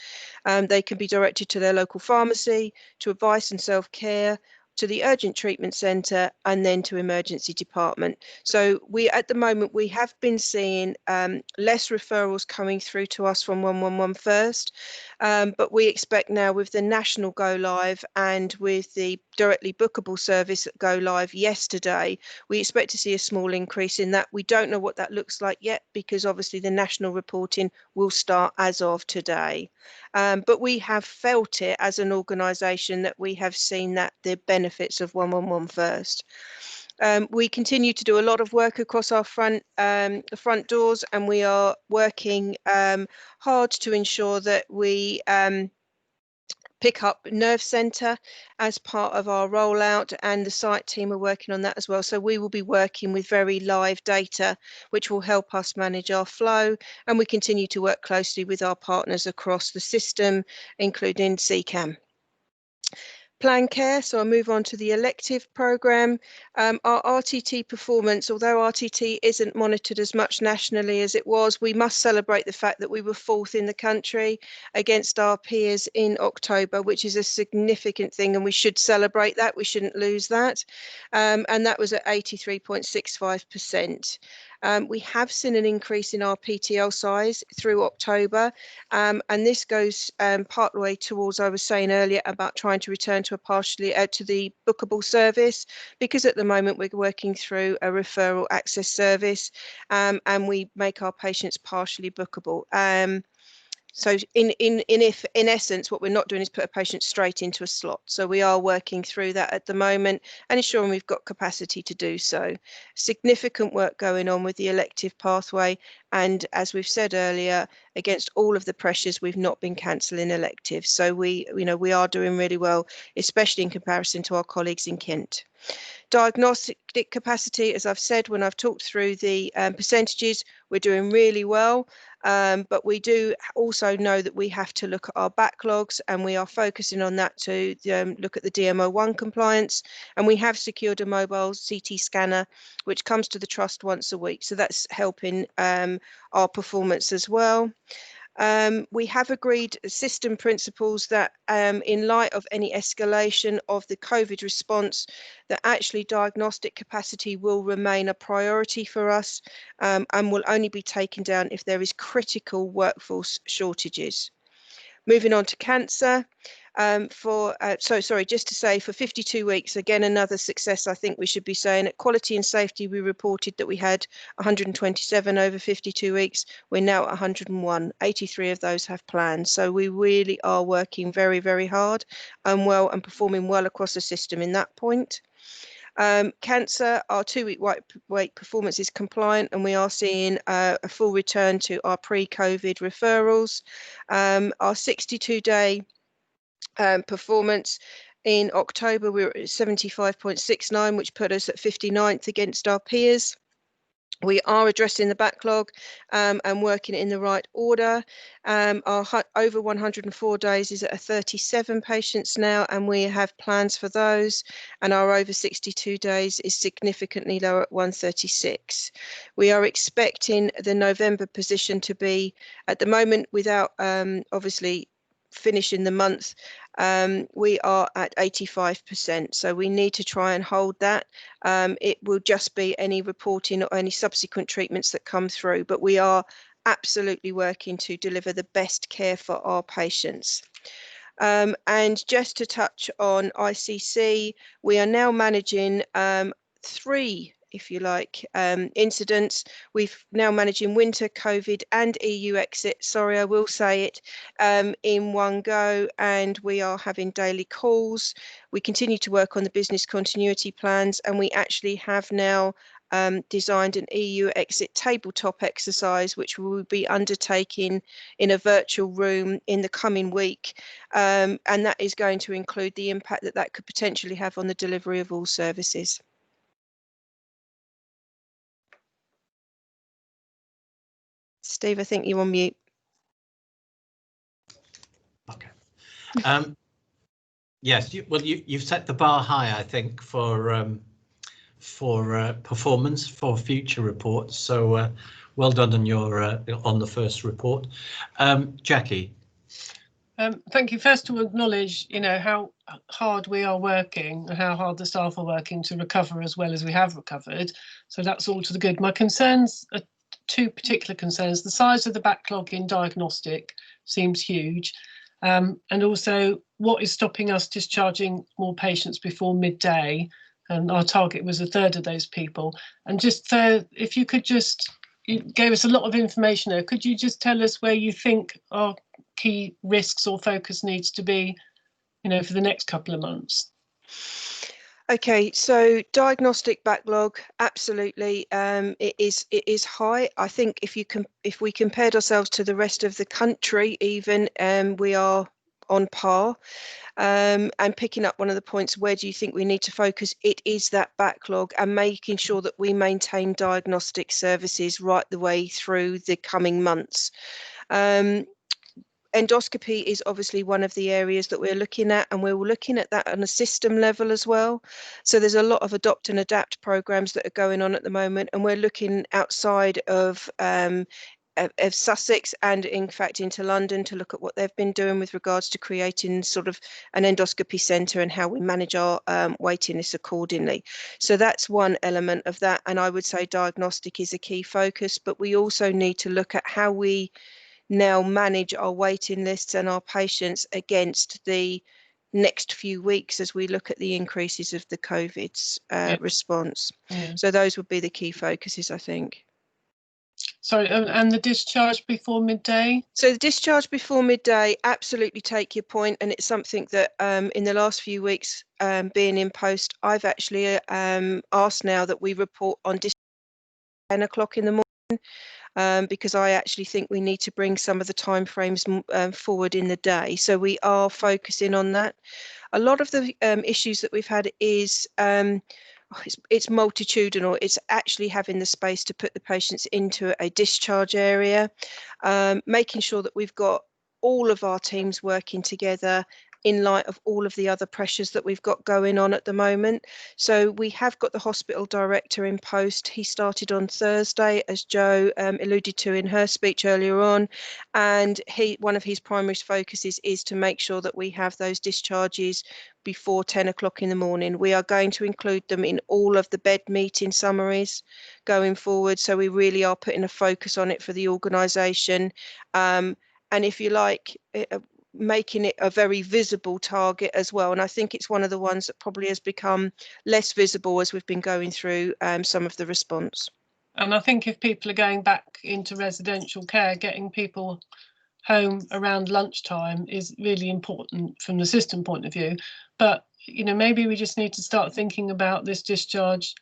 They can be directed to their local pharmacy, to advice and self-care, to the Urgent Treatment Centre, and then to emergency department. So at the moment we have been seeing less referrals coming through to us from 111 First, but we expect now with the national go live and with the directly bookable service go live yesterday, we expect to see a small increase in that. We don't know what that looks like yet, because obviously the national reporting will start as of today. But we have felt it as an organisation, that we have seen that the benefits of 111 First. We continue to do a lot of work across our front doors, and we are working hard to ensure that we pick up Nerve Centre as part of our rollout, and the site team are working on that as well. So we will be working with very live data, which will help us manage our flow, and we continue to work closely with our partners across the system, including CCAM. Plan care, so I'll move on to the elective programme. Our RTT performance, although RTT isn't monitored as much nationally as it was, we must celebrate the fact that we were 4th in the country against our peers in October, which is a significant thing, and we should celebrate that. We shouldn't lose that. And that was at 83.65%. We have seen an increase in our PTL size through October, and this goes part of the way towards, I was saying earlier, about trying to return to to the bookable service, because at the moment we're working through a referral access service, and we make our patients partially bookable. So in essence, what we're not doing is put a patient straight into a slot. So we are working through that at the moment and ensuring we've got capacity to do so. Significant work going on with the elective pathway. And as we've said earlier, against all of the pressures, we've not been cancelling electives. So we are doing really well, especially in comparison to our colleagues in Kent. Diagnostic capacity, as I've said when I've talked through the percentages, we're doing really well. But we do also know that we have to look at our backlogs, and we are focusing on that to look at the DMO1 compliance. And we have secured a mobile CT scanner, which comes to the trust once a week. So that's helping our performance as well. We have agreed system principles that in light of any escalation of the COVID response, that actually diagnostic capacity will remain a priority for us, and will only be taken down if there is critical workforce shortages. Moving on to cancer. Just to say, for 52 weeks, again, another success, I think we should be saying. At Quality and Safety, we reported that we had 127 over 52 weeks. We're now at 101. 83 of those have plans. So we really are working very, very hard and well, and performing well across the system in that point. Cancer, our 2-week wait performance is compliant, and we are seeing a full return to our pre-COVID referrals. Our 62-day performance in October, we were at 75.69, which put us at 59th against our peers. We are addressing the backlog and working in the right order. Our over 104 days is at 37 patients now, and we have plans for those. And our over 62 days is significantly lower at 136. We are expecting the November position to be, at the moment, without obviously finishing the month, we are at 85%. So we need to try and hold that. It will just be any reporting or any subsequent treatments that come through, but we are absolutely working to deliver the best care for our patients. And just to touch on ICC, we are now managing 3, if you like, incidents. We've now managing winter, COVID and EU exit, sorry, I will say it, in one go, and we are having daily calls. We continue to work on the business continuity plans, and we actually have now designed an EU exit tabletop exercise, which we will be undertaking in a virtual room in the coming week. And that is going to include the impact that that could potentially have on the delivery of all services. Steve, I think you're on mute. Okay. Yes, you've set the bar high, I think, for performance for future reports. So well done on your on the first report. Jackie. Thank you. First, to acknowledge, how hard we are working and how hard the staff are working to recover as well as we have recovered. So that's all to the good. My concerns are 2 particular concerns. The size of the backlog in diagnostic seems huge. And also, what is stopping us discharging more patients before midday? And our target was 1/3 of those people. And just if you could you gave us a lot of information there. Could you just tell us where you think our key risks or focus needs to be, for the next couple of months? Okay, so diagnostic backlog, absolutely, it is high. I think if we compared ourselves to the rest of the country, even we are on par. And picking up one of the points, where do you think we need to focus? It is that backlog and making sure that we maintain diagnostic services right the way through the coming months. Endoscopy is obviously one of the areas that we're looking at, and we're looking at that on a system level as well. So there's a lot of adopt and adapt programs that are going on at the moment, and we're looking outside of Sussex and in fact into London to look at what they've been doing with regards to creating sort of an endoscopy centre and how we manage our waiting lists accordingly. So that's one element of that, and I would say diagnostic is a key focus, but we also need to look at how we now manage our waiting lists and our patients against the next few weeks as we look at the increases of the COVID's response. Yeah. So those would be the key focuses, I think. Sorry, and the discharge before midday? So the discharge before midday, absolutely take your point, and it's something that in the last few weeks being in post, I've actually asked now that we report on discharge at 10 o'clock in the morning, because I actually think we need to bring some of the timeframes forward in the day. So we are focusing on that. A lot of the issues that we've had is it's multitudinal. It's actually having the space to put the patients into a discharge area, making sure that we've got all of our teams working together in light of all of the other pressures that we've got going on at the moment. So we have got the hospital director in post. He started on Thursday, as Jo alluded to in her speech earlier on, and one of his primary focuses is to make sure that we have those discharges before 10 o'clock in the morning. We are going to include them in all of the bed meeting summaries going forward, so we really are putting a focus on it for the organisation, and if you like, making it a very visible target as well. And I think it's one of the ones that probably has become less visible as we've been going through some of the response. And I think if people are going back into residential care, getting people home around lunchtime is really important from the system point of view. But, maybe we just need to start thinking about this discharge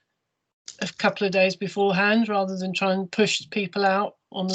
a couple of days beforehand rather than try and push people out on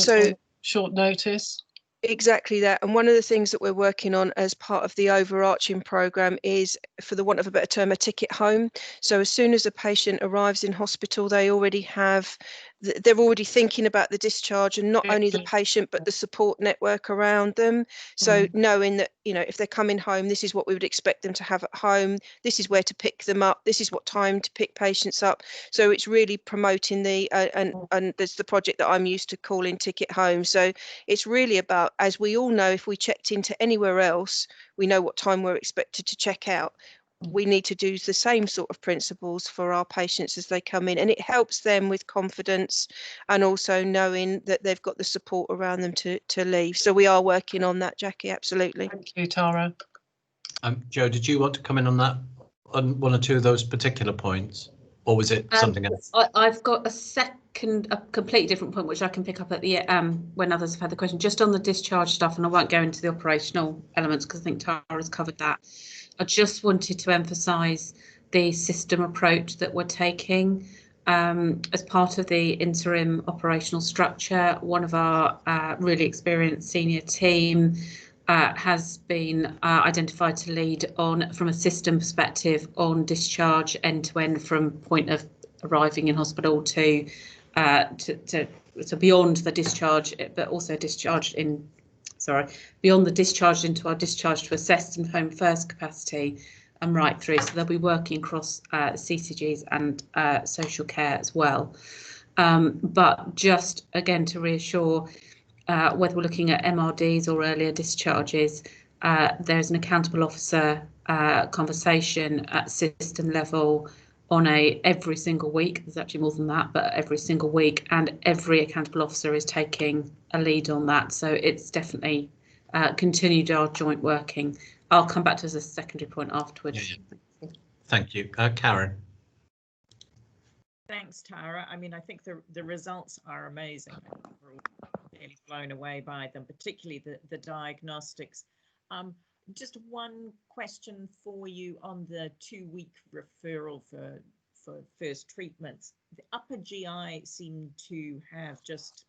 short notice. Exactly that. And one of the things that we're working on as part of the overarching programme is, for the want of a better term, a ticket home. So as soon as a patient arrives in hospital, they already have they're already thinking about the discharge, and not only the patient but the support network around them. So knowing that, you know, if they're coming home, this is what we would expect them to have at home, this is where to pick them up, this is what time to pick patients up. So it's really promoting the and there's the project that I'm used to calling Ticket Home. So it's really about, as we all know, if we checked into anywhere else, we know what time we're expected to check out. We need to do the same sort of principles for our patients as they come in, and it helps them with confidence and also knowing that they've got the support around them to leave. So we are working on that, Jackie, absolutely. Thank you, Tara. Jo, did you want to come in on that, on one or two of those particular points, or was it something else? I've got a completely different point which I can pick up at the when others have had the question, just on the discharge stuff, and I won't go into the operational elements because I think Tara's covered that. I just wanted to emphasise the system approach that we're taking as part of the interim operational structure. One of our really experienced senior team has been identified to lead on, from a system perspective, on discharge end to end, from point of arriving in hospital to beyond the discharge, but also beyond the discharge into our discharge to assessed and home first capacity, and right through. So they'll be working across CCGs and social care as well. But just again to reassure, whether we're looking at MRDs or earlier discharges, there's an accountable officer conversation at system level on every single week. There's actually more than that, but every single week, and every accountable officer is taking a lead on that. So it's definitely continued our joint working. I'll come back to as a secondary point afterwards. Yeah. Thank you. Karen. Thanks, Tara. I mean, I think the results are amazing. We're all really blown away by them, particularly the diagnostics. Just one question for you on the 2-week referral for first treatments. The upper GI seemed to have just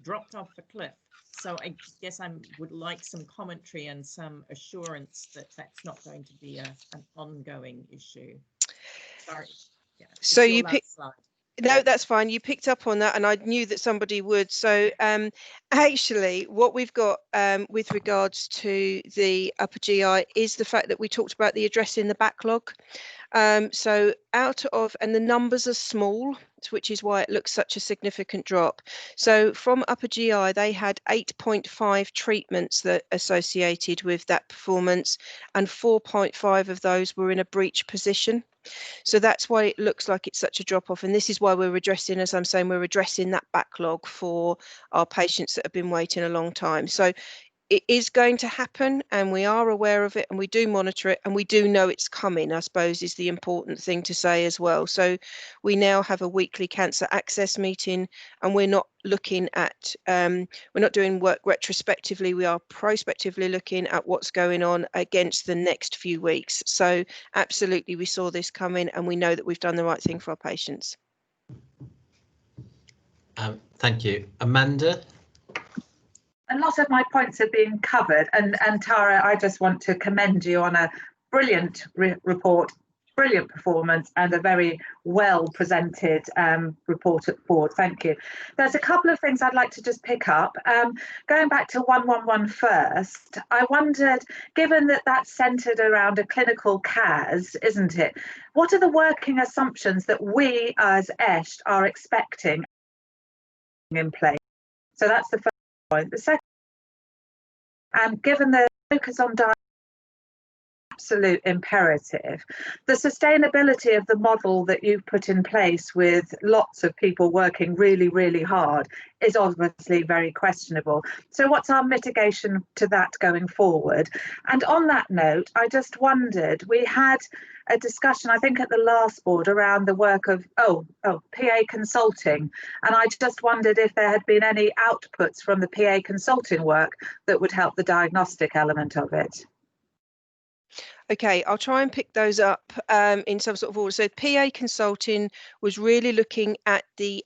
dropped off the cliff. So I guess I would like some commentary and some assurance that that's not going to be an ongoing issue. Sorry. Yeah, so you picked. No, that's fine. You picked up on that, and I knew that somebody would. So actually, what we've got with regards to the upper GI is the fact that we talked about the addressing the backlog. So out of, and the numbers are small, which is why it looks such a significant drop. So from upper GI, they had 8.5 treatments that associated with that performance, and 4.5 of those were in a breach position. So that's why it looks like it's such a drop off. And this is why we're addressing, as I'm saying, we're addressing that backlog for our patients that have been waiting a long time. So it is going to happen, and we are aware of it, and we do monitor it, and we do know it's coming, I suppose, is the important thing to say as well. So we now have a weekly cancer access meeting, and we're not looking at, we're not doing work retrospectively, we are prospectively looking at what's going on against the next few weeks. So absolutely, we saw this coming, and we know that we've done the right thing for our patients. Thank you. Amanda? A lot of my points have been covered, and Tara, I just want to commend you on a brilliant report, brilliant performance, and a very well presented report at board. Thank you. There's a couple of things I'd like to just pick up. Going back to 111 first, I wondered, given that that's centred around a clinical CAS, isn't it? What are the working assumptions that we as ESHT are expecting in place? So that's the first point. The second, given the focus on absolute imperative, the sustainability of the model that you've put in place with lots of people working really, really hard is obviously very questionable. So what's our mitigation to that going forward? And on that note, I just wondered, we had a discussion, I think at the last board, around the work of PA consulting, and I just wondered if there had been any outputs from the PA consulting work that would help the diagnostic element of it. Okay, I'll try and pick those up in some sort of order. So PA consulting was really looking at the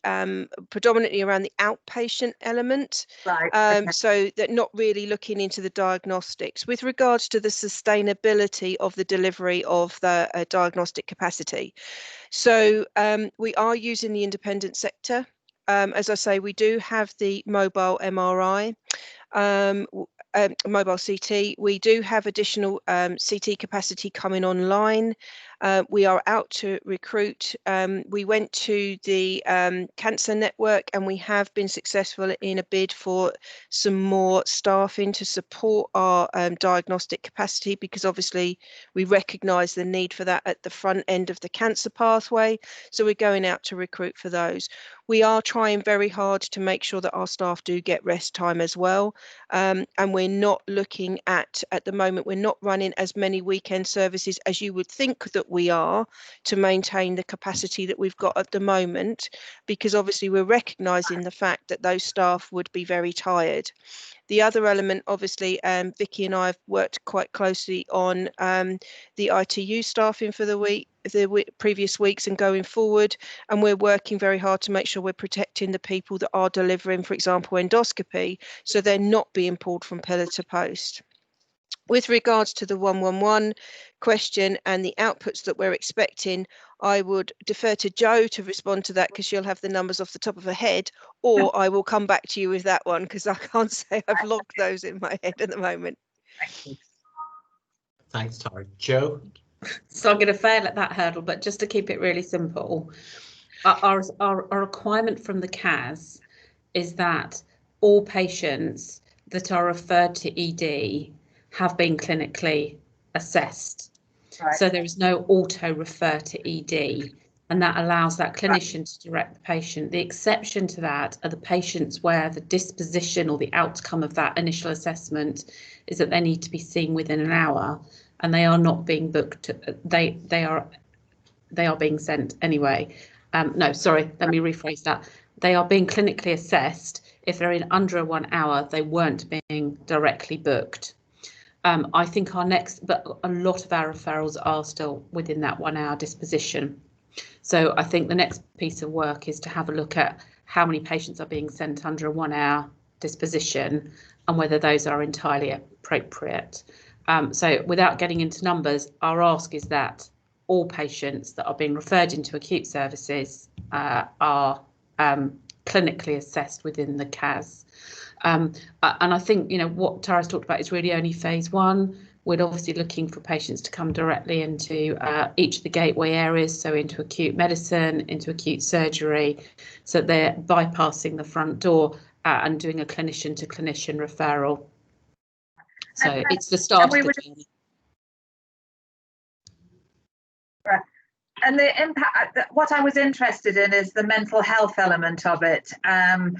predominantly around the outpatient element. Right. Okay. So that not really looking into the diagnostics. With regards to the sustainability of the delivery of the diagnostic capacity. So we are using the independent sector. As I say, we do have the mobile MRI. Mobile CT. We do have additional CT capacity coming online. We are out to recruit. We went to the Cancer Network and we have been successful in a bid for some more staffing to support our diagnostic capacity, because obviously we recognise the need for that at the front end of the cancer pathway. So we're going out to recruit for those. We are trying very hard to make sure that our staff do get rest time as well. And we're not looking at the moment, we're not running as many weekend services as you would think that we are to maintain the capacity that we've got at the moment, because obviously we're recognising the fact that those staff would be very tired. The other element, obviously, Vicky and I have worked quite closely on the ITU staffing for the previous weeks and going forward, and we're working very hard to make sure we're protecting the people that are delivering, for example, endoscopy, so they're not being pulled from pillar to post. With regards to the 111 question and the outputs that we're expecting, I would defer to Jo to respond to that, because she'll have the numbers off the top of her head, or I will come back to you with that one, because I can't say I've logged those in my head at the moment. Thanks, Tara. Jo? So I'm going to fail at that hurdle, but just to keep it really simple, our requirement from the CAS is that all patients that are referred to ED have been clinically assessed. Right. So there is no auto refer to ED, and that allows that clinician to direct the patient. The exception to that are the patients where the disposition or the outcome of that initial assessment is that they need to be seen within an hour, and they are not being booked. They are being sent anyway. No, sorry, let me rephrase that. They are being clinically assessed. If they're in under 1 hour, they weren't being directly booked. I think but a lot of our referrals are still within that 1 hour disposition. So I think the next piece of work is to have a look at how many patients are being sent under a 1 hour disposition and whether those are entirely appropriate. So without getting into numbers, our ask is that all patients that are being referred into acute services are clinically assessed within the CAS. And I think, what Tara's talked about is really only phase one. We're obviously looking for patients to come directly into each of the gateway areas, so into acute medicine, into acute surgery, so they're bypassing the front door and doing a clinician to clinician referral. So it's the start of the journey. Right. And the impact, what I was interested in is the mental health element of it, and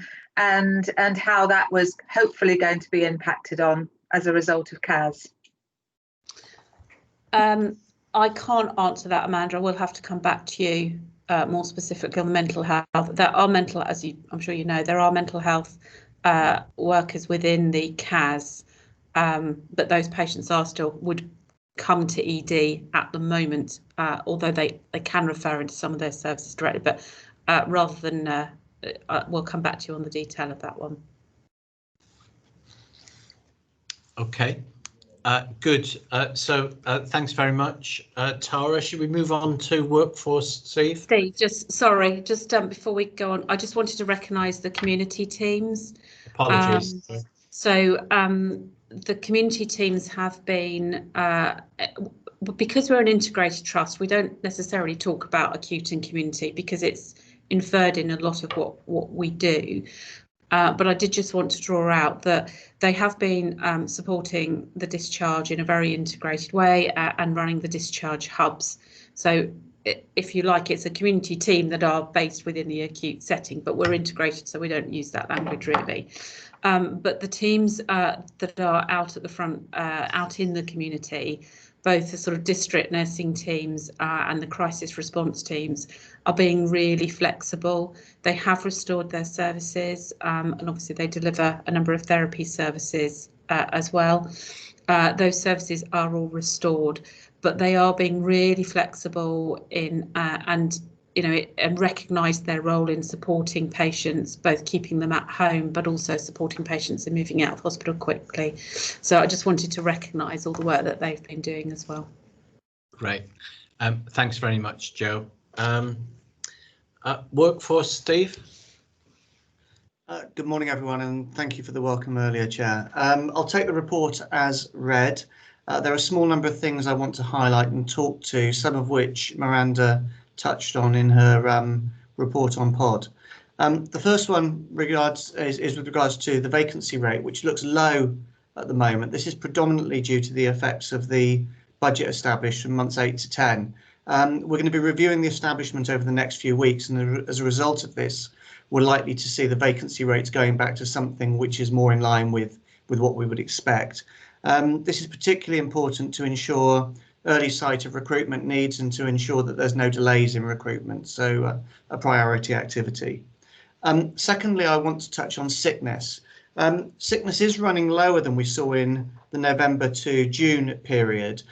how that was hopefully going to be impacted on as a result of CAS. I can't answer that, Amanda. I will have to come back to you more specifically on the mental health. There are mental, I'm sure you know, there are mental health workers within the CAS, but those patients would come to ED at the moment, although they can refer into some of their services directly, but rather than we'll come back to you on the detail of that one. Okay, good. So thanks very much, Tara. Should we move on to workforce, Steve? Steve, just before we go on, I just wanted to recognise the community teams. Apologies. The community teams have been, because we're an integrated trust, we don't necessarily talk about acute and community because it's inferred in a lot of what we do. But I did just want to draw out that they have been supporting the discharge in a very integrated way and running the discharge hubs. So if you like, it's a community team that are based within the acute setting, but we're integrated, so we don't use that language really. But the teams that are out at the front, out in the community, both the sort of district nursing teams and the crisis response teams are being really flexible. They have restored their services, and obviously they deliver a number of therapy services as well. Those services are all restored, but they are being really flexible in and recognise their role in supporting patients, both keeping them at home, but also supporting patients in moving out of hospital quickly. So I just wanted to recognise all the work that they've been doing as well. Great. Thanks very much, Jo. Workforce, Steve. Good morning, everyone, and thank you for the welcome earlier, Chair. I'll take the report as read. There are a small number of things I want to highlight and talk to, some of which Miranda touched on in her report on POD. The first one is with regards to the vacancy rate, which looks low at the moment. This is predominantly due to the effects of the budget established from months 8 to 10. We're going to be reviewing the establishment over the next few weeks, and as a result of this, we're likely to see the vacancy rates going back to something which is more in line with what we would expect. This is particularly important to ensure early sight of recruitment needs and to ensure that there's no delays in recruitment, so a priority activity. Secondly, I want to touch on sickness. Sickness is running lower than we saw in the November to June period,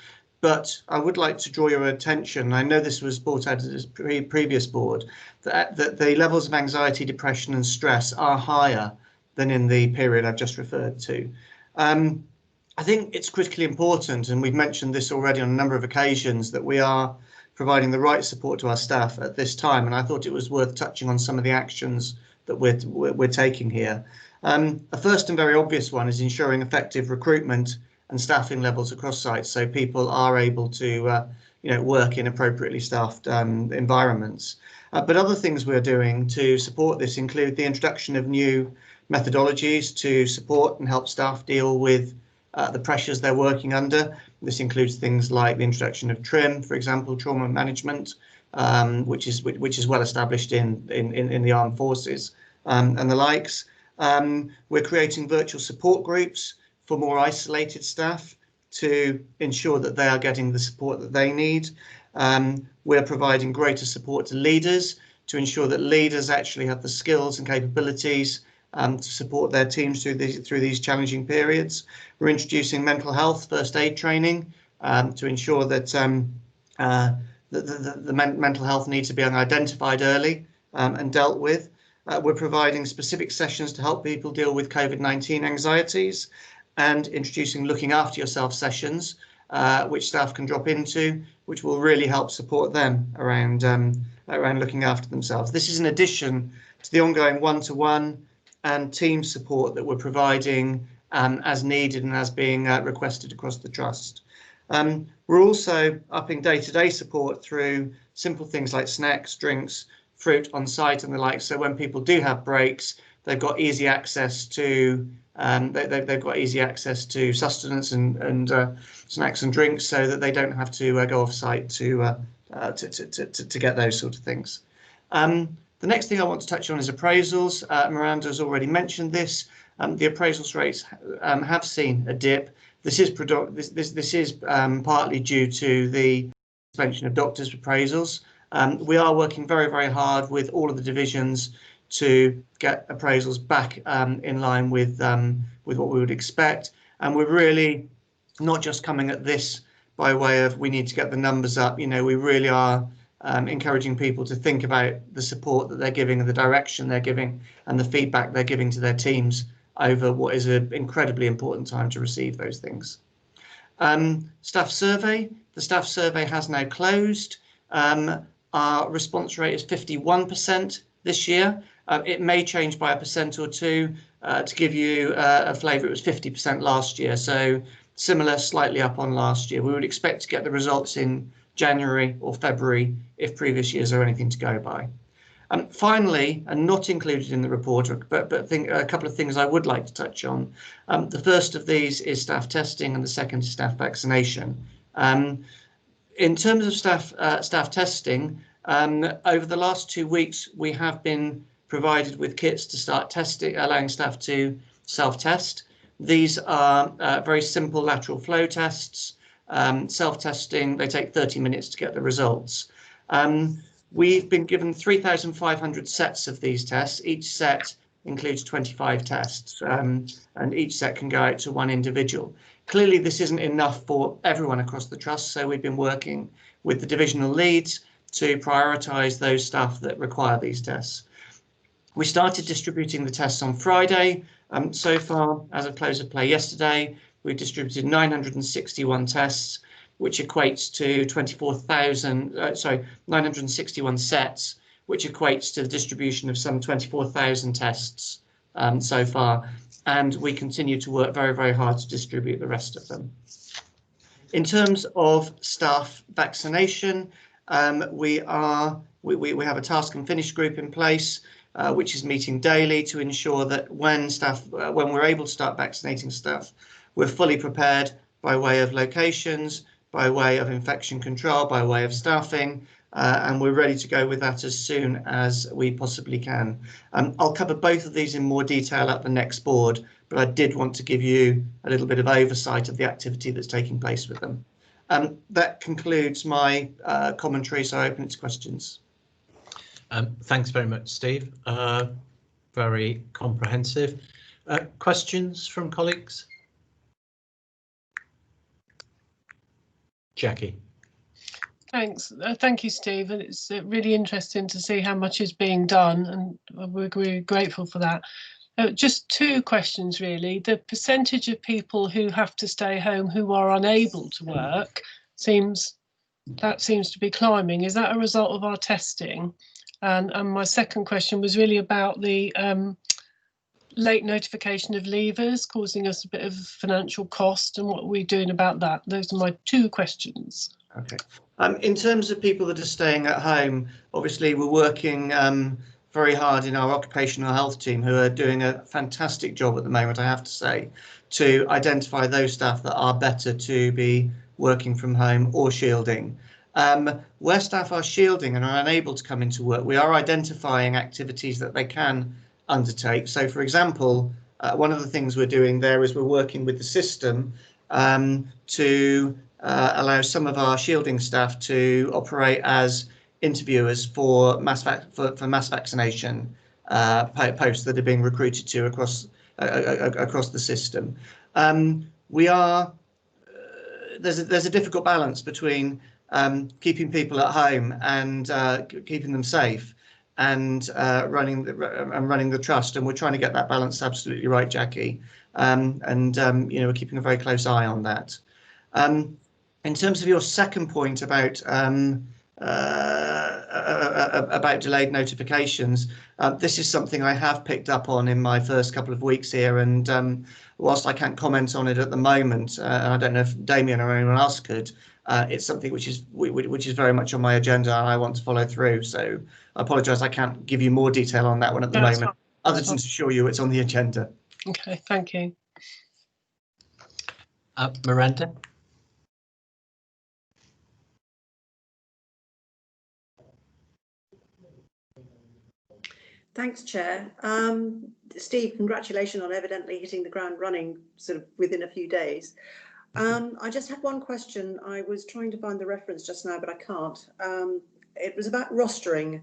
but I would like to draw your attention, I know this was brought out at this previous board, that the levels of anxiety, depression and stress are higher than in the period I've just referred to. I think it's critically important, and we've mentioned this already on a number of occasions, that we are providing the right support to our staff at this time, and I thought it was worth touching on some of the actions that we're taking here. A first and very obvious one is ensuring effective recruitment and staffing levels across sites, so people are able to work in appropriately staffed environments. But other things we're doing to support this include the introduction of new methodologies to support and help staff deal with the pressures they're working under. This includes things like the introduction of TRIM, for example, trauma management, which is well established in the armed forces and the likes. We're creating virtual support groups for more isolated staff to ensure that they are getting the support that they need. We're providing greater support to leaders to ensure that leaders actually have the skills and capabilities to support their teams through these challenging periods. We're introducing mental health first aid training to ensure that the mental health needs are being identified early and dealt with. We're providing specific sessions to help people deal with COVID-19 anxieties, and introducing looking after yourself sessions, which staff can drop into, which will really help support them around looking after themselves. This is in addition to the ongoing one-to-one and team support that we're providing as needed and as being requested across the trust. We're also upping day-to-day support through simple things like snacks, drinks, fruit on site and the like. So when people do have breaks, they've got easy access to sustenance and snacks and drinks, so that they don't have to go off site to get those sort of things. The next thing I want to touch on is appraisals. Miranda has already mentioned this. The appraisals rates have seen a dip. This is partly due to the suspension of doctors' appraisals. We are working very, very hard with all of the divisions to get appraisals back in line with what we would expect, and we're really not just coming at this by way of we need to get the numbers up. We really are encouraging people to think about the support that they're giving and the direction they're giving and the feedback they're giving to their teams over what is an incredibly important time to receive those things. Staff survey. The staff survey has now closed. Our response rate is 51% this year. It may change by 1% or 2. To give you a flavour, it was 50% last year, so similar, slightly up on last year. We would expect to get the results in January or February if previous years are anything to go by. Finally, and not included in the report, but a couple of things I would like to touch on. The first of these is staff testing, and the second is staff vaccination. In terms of staff testing, over the last 2 weeks, we have been provided with kits to start testing, allowing staff to self-test. These are very simple lateral flow tests, self-testing. They take 30 minutes to get the results. We've been given 3,500 sets of these tests. Each set includes 25 tests, and each set can go out to one individual. Clearly, this isn't enough for everyone across the trust, so we've been working with the divisional leads to prioritise those staff that require these tests. We started distributing the tests on Friday. So far, as of close of play yesterday, we've distributed 961 tests, which equates to 961 sets, which equates to the distribution of some 24,000 tests so far. And we continue to work very, very hard to distribute the rest of them. In terms of staff vaccination, we have a task and finish group in place, which is meeting daily to ensure that when we're able to start vaccinating staff, we're fully prepared by way of locations, by way of infection control, by way of staffing, and we're ready to go with that as soon as we possibly can. I'll cover both of these in more detail at the next board, but I did want to give you a little bit of oversight of the activity that's taking place with them. That concludes my commentary, so I open it to questions. Thanks very much, Steve. Very comprehensive. Questions from colleagues? Jackie. Thanks. Thank you, Steve. And it's really interesting to see how much is being done, and we're grateful for that. Just two questions, really. The percentage of people who have to stay home who are unable to work seems to be climbing. Is that a result of our testing? And my second question was really about the late notification of leavers causing us a bit of financial cost, and what we're doing about that. Those are my two questions. Okay. In terms of people that are staying at home, obviously we're working very hard in our occupational health team, who are doing a fantastic job at the moment, I have to say, to identify those staff that are better to be working from home or shielding. Where staff are shielding and are unable to come into work, we are identifying activities that they can undertake. So, for example, one of the things we're doing there is we're working with the system to allow some of our shielding staff to operate as interviewers for mass vaccination posts that are being recruited to across the system. There's a difficult balance between keeping people at home and keeping them safe, and running the trust, and we're trying to get that balance absolutely right, Jackie. We're keeping a very close eye on that. In terms of your second point about delayed notifications, this is something I have picked up on in my first couple of weeks here, and whilst I can't comment on it at the moment, and I don't know if Damien or anyone else could, it's something which is very much on my agenda, and I want to follow through. So I apologise, I can't give you more detail on that one at the moment, other than to assure you it's on the agenda. Okay, thank you. Miranda. Thanks, Chair. Steve, congratulations on evidently hitting the ground running sort of within a few days. I just had one question. I was trying to find the reference just now, but I can't. It was about rostering.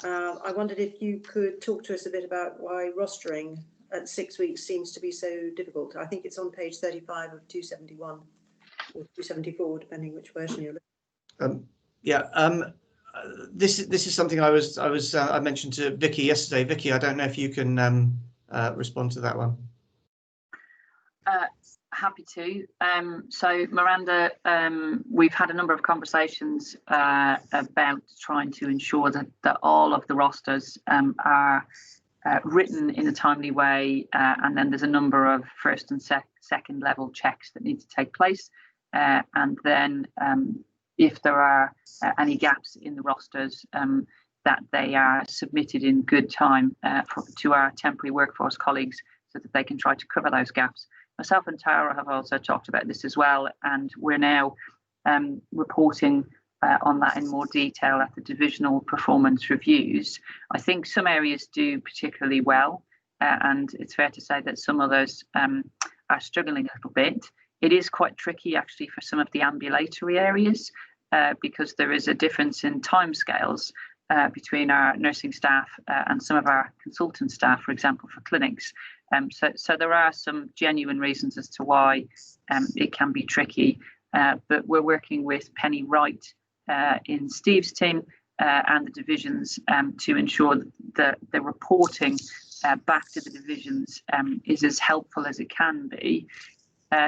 I wondered if you could talk to us a bit about why rostering at 6 weeks seems to be so difficult. I think it's on page 35 of 271 or 274, depending which version you're looking at. This is something I mentioned to Vicky yesterday. Vicky, I don't know if you can respond to that one. Happy to. So Miranda, we've had a number of conversations about trying to ensure that all of the rosters are written in a timely way, and then there's a number of first and second level checks that need to take place, and then if there are any gaps in the rosters, that they are submitted in good time to our temporary workforce colleagues, so that they can try to cover those gaps. Myself and Tara have also talked about this as well, and we're now reporting on that in more detail at the divisional performance reviews. I think some areas do particularly well, and it's fair to say that some others are struggling a little bit. It is quite tricky actually for some of the ambulatory areas because there is a difference in timescales between our nursing staff and some of our consultant staff, for example, for clinics. So there are some genuine reasons as to why it can be tricky, but we're working with Penny Wright in Steve's team and the divisions to ensure that the reporting back to the divisions is as helpful as it can be,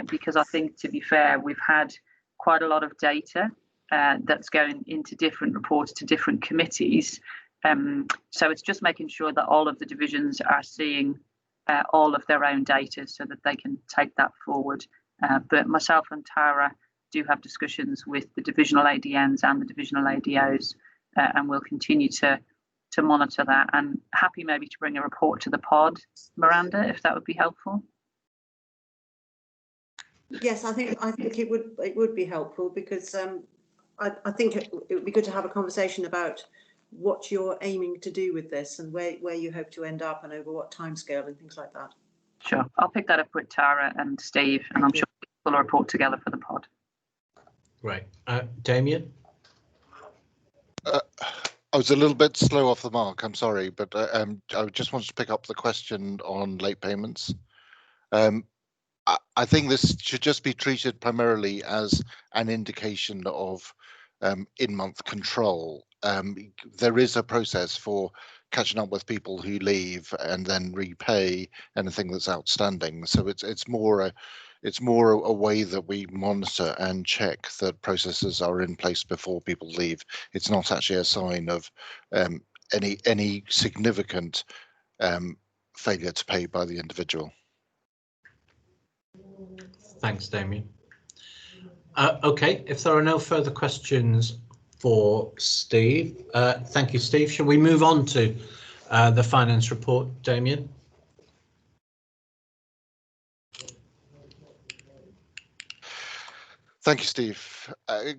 because I think, to be fair, we've had quite a lot of data that's going into different reports to different committees. So it's just making sure that all of the divisions are seeing all of their own data so that they can take that forward. But myself and Tara do have discussions with the divisional ADNs and the divisional ADOs, and we'll continue to monitor that. And happy maybe to bring a report to the pod, Miranda, if that would be helpful. Yes, I think it would be helpful, because I think it would be good to have a conversation about what you're aiming to do with this and where you hope to end up and over what timescale and things like that. Sure, I'll pick that up with Tara and Steve, and I'm sure we'll pull a report together for the pod. Right, Damien? I was a little bit slow off the mark, I'm sorry, but I just wanted to pick up the question on late payments. I think this should just be treated primarily as an indication of in-month control. There is a process for catching up with people who leave and then repay anything that's outstanding. So it's more a way that we monitor and check that processes are in place before people leave. It's not actually a sign of any significant failure to pay by the individual. Thanks, Damien. Okay, if there are no further questions for Steve, thank you, Steve. Shall we move on to the finance report, Damien? Thank you, Steve.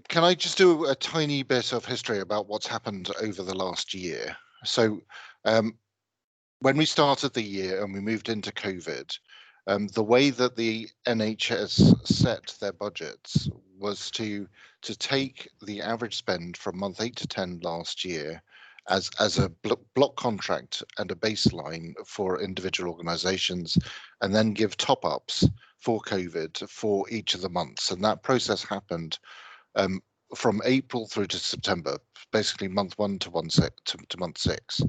Can I just do a tiny bit of history about what's happened over the last year? So when we started the year and we moved into COVID, the way that the NHS set their budgets was to take the average spend from month 8 to 10 last year as a block contract and a baseline for individual organisations, and then give top-ups for COVID for each of the months. And that process happened from April through to September, basically month 1 to month 6.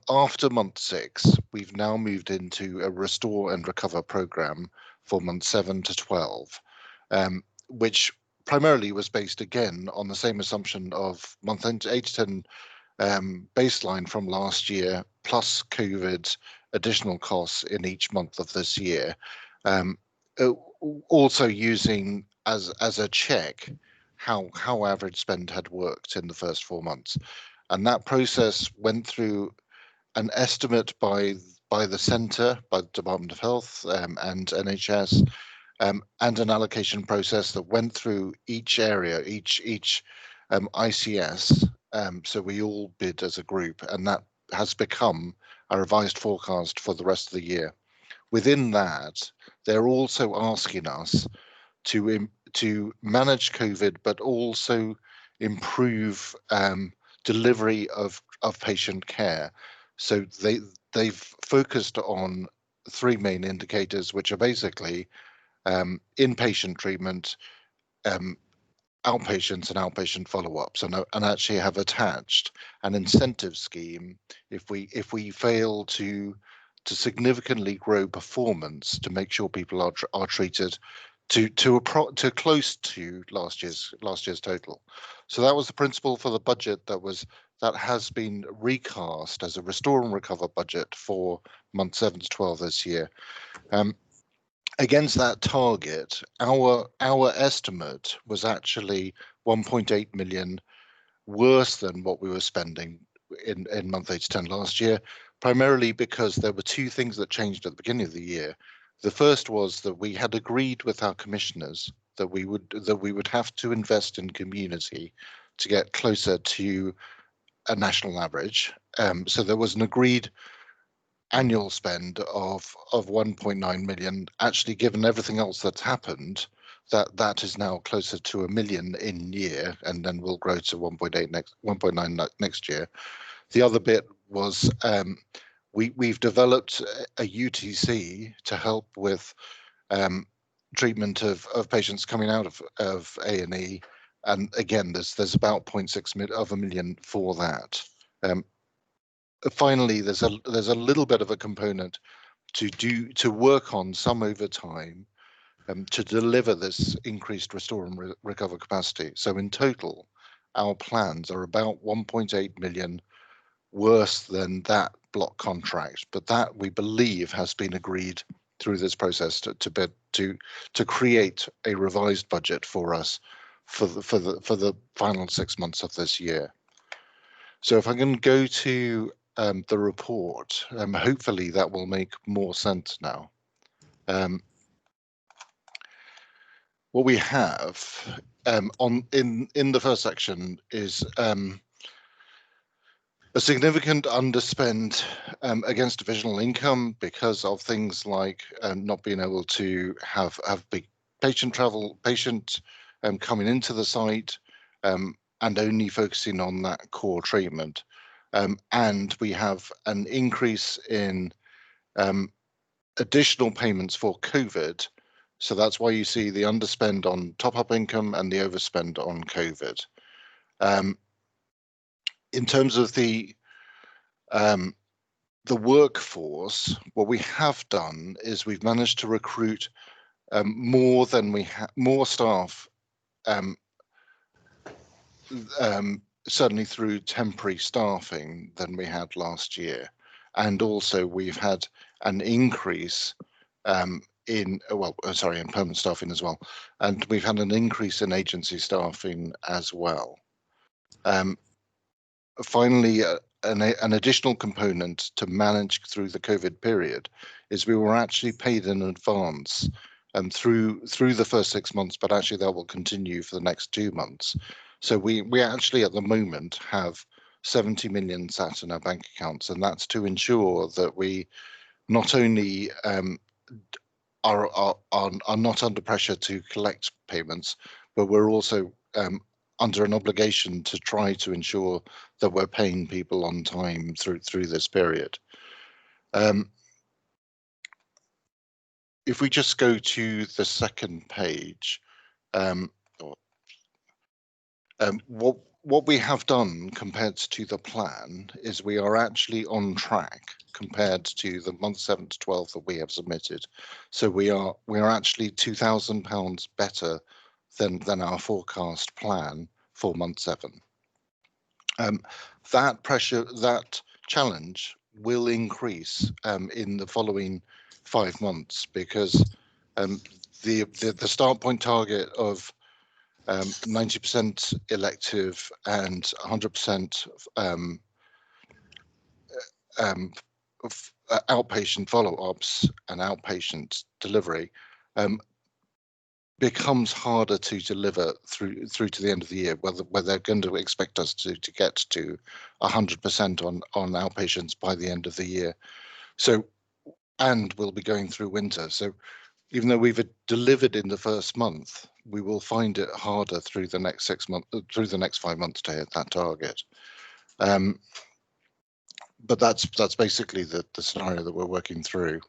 After month 6, we've now moved into a restore and recover programme for month 7 to 12, which primarily was based again on the same assumption of month 8 to 10 baseline from last year, plus COVID additional costs in each month of this year. Also using as a check how average spend had worked in the first 4 months. And that process went through an estimate by the centre, by the Department of Health and NHS, and an allocation process that went through each area, each ICS. So we all bid as a group, and that has become a revised forecast for the rest of the year. Within that, they're also asking us to manage COVID, but also improve delivery of patient care. So they've focused on 3 main indicators, which are basically inpatient treatment, outpatients and outpatient follow-ups, and actually have attached an incentive scheme if we fail to significantly grow performance, to make sure people are treated to close to last year's total. So that was the principle for the budget that has been recast as a restore and recover budget for month 7 to 12 this year. Against that target, our estimate was actually 1.8 million worse than what we were spending in month 8 to 10 last year, primarily because there were 2 things that changed at the beginning of the year. The first was that we had agreed with our commissioners that we would have to invest in community to get closer to a national average. So there was an agreed annual spend of 1.9 million. Actually, given everything else that's happened, that is now closer to 1 million in year, and then will grow to 1.9 next year. The other bit was we've developed a UTC to help with treatment of patients coming out of A&E, and again there's about 0.6 million for that. Finally, there's a little bit of a component to work on some overtime to deliver this increased restore and recover capacity. So in total, our plans are about 1.8 million worse than that block contract, but that we believe has been agreed through this process to create a revised budget for us for the final 6 months of this year. So if I can go to the report, hopefully that will make more sense now. What we have in the first section is a significant underspend against divisional income because of things like not being able to have big patient travel, coming into the site, and only focusing on that core treatment. And we have an increase in additional payments for COVID. So that's why you see the underspend on top-up income and the overspend on COVID. In terms of the workforce, what we have done is we've managed to recruit more staff, certainly through temporary staffing than we had last year, and also we've had an increase in permanent staffing as well, and we've had an increase in agency staffing as well. Finally, an additional component to manage through the COVID period is we were actually paid in advance through the first 6 months, but actually that will continue for the next 2 months. So we actually at the moment have 70 million sat in our bank accounts, and that's to ensure that we not only are not under pressure to collect payments, but we're also under an obligation to try to ensure that we're paying people on time through this period. If we just go to the second page, what we have done compared to the plan is we are actually on track compared to the month 7 to 12 that we have submitted. So we are actually £2,000 better than our forecast plan for month 7. That challenge will increase in the following 5 months because the start point target of 90% elective and 100% outpatient follow-ups and outpatient delivery becomes harder to deliver through to the end of the year, where they're going to expect us to get to 100% on outpatients by the end of the year. So, and we'll be going through winter. So even though we've delivered in the first month, we will find it harder through the next 6 months, through the next 5 months to hit that target. But that's basically the scenario that we're working through.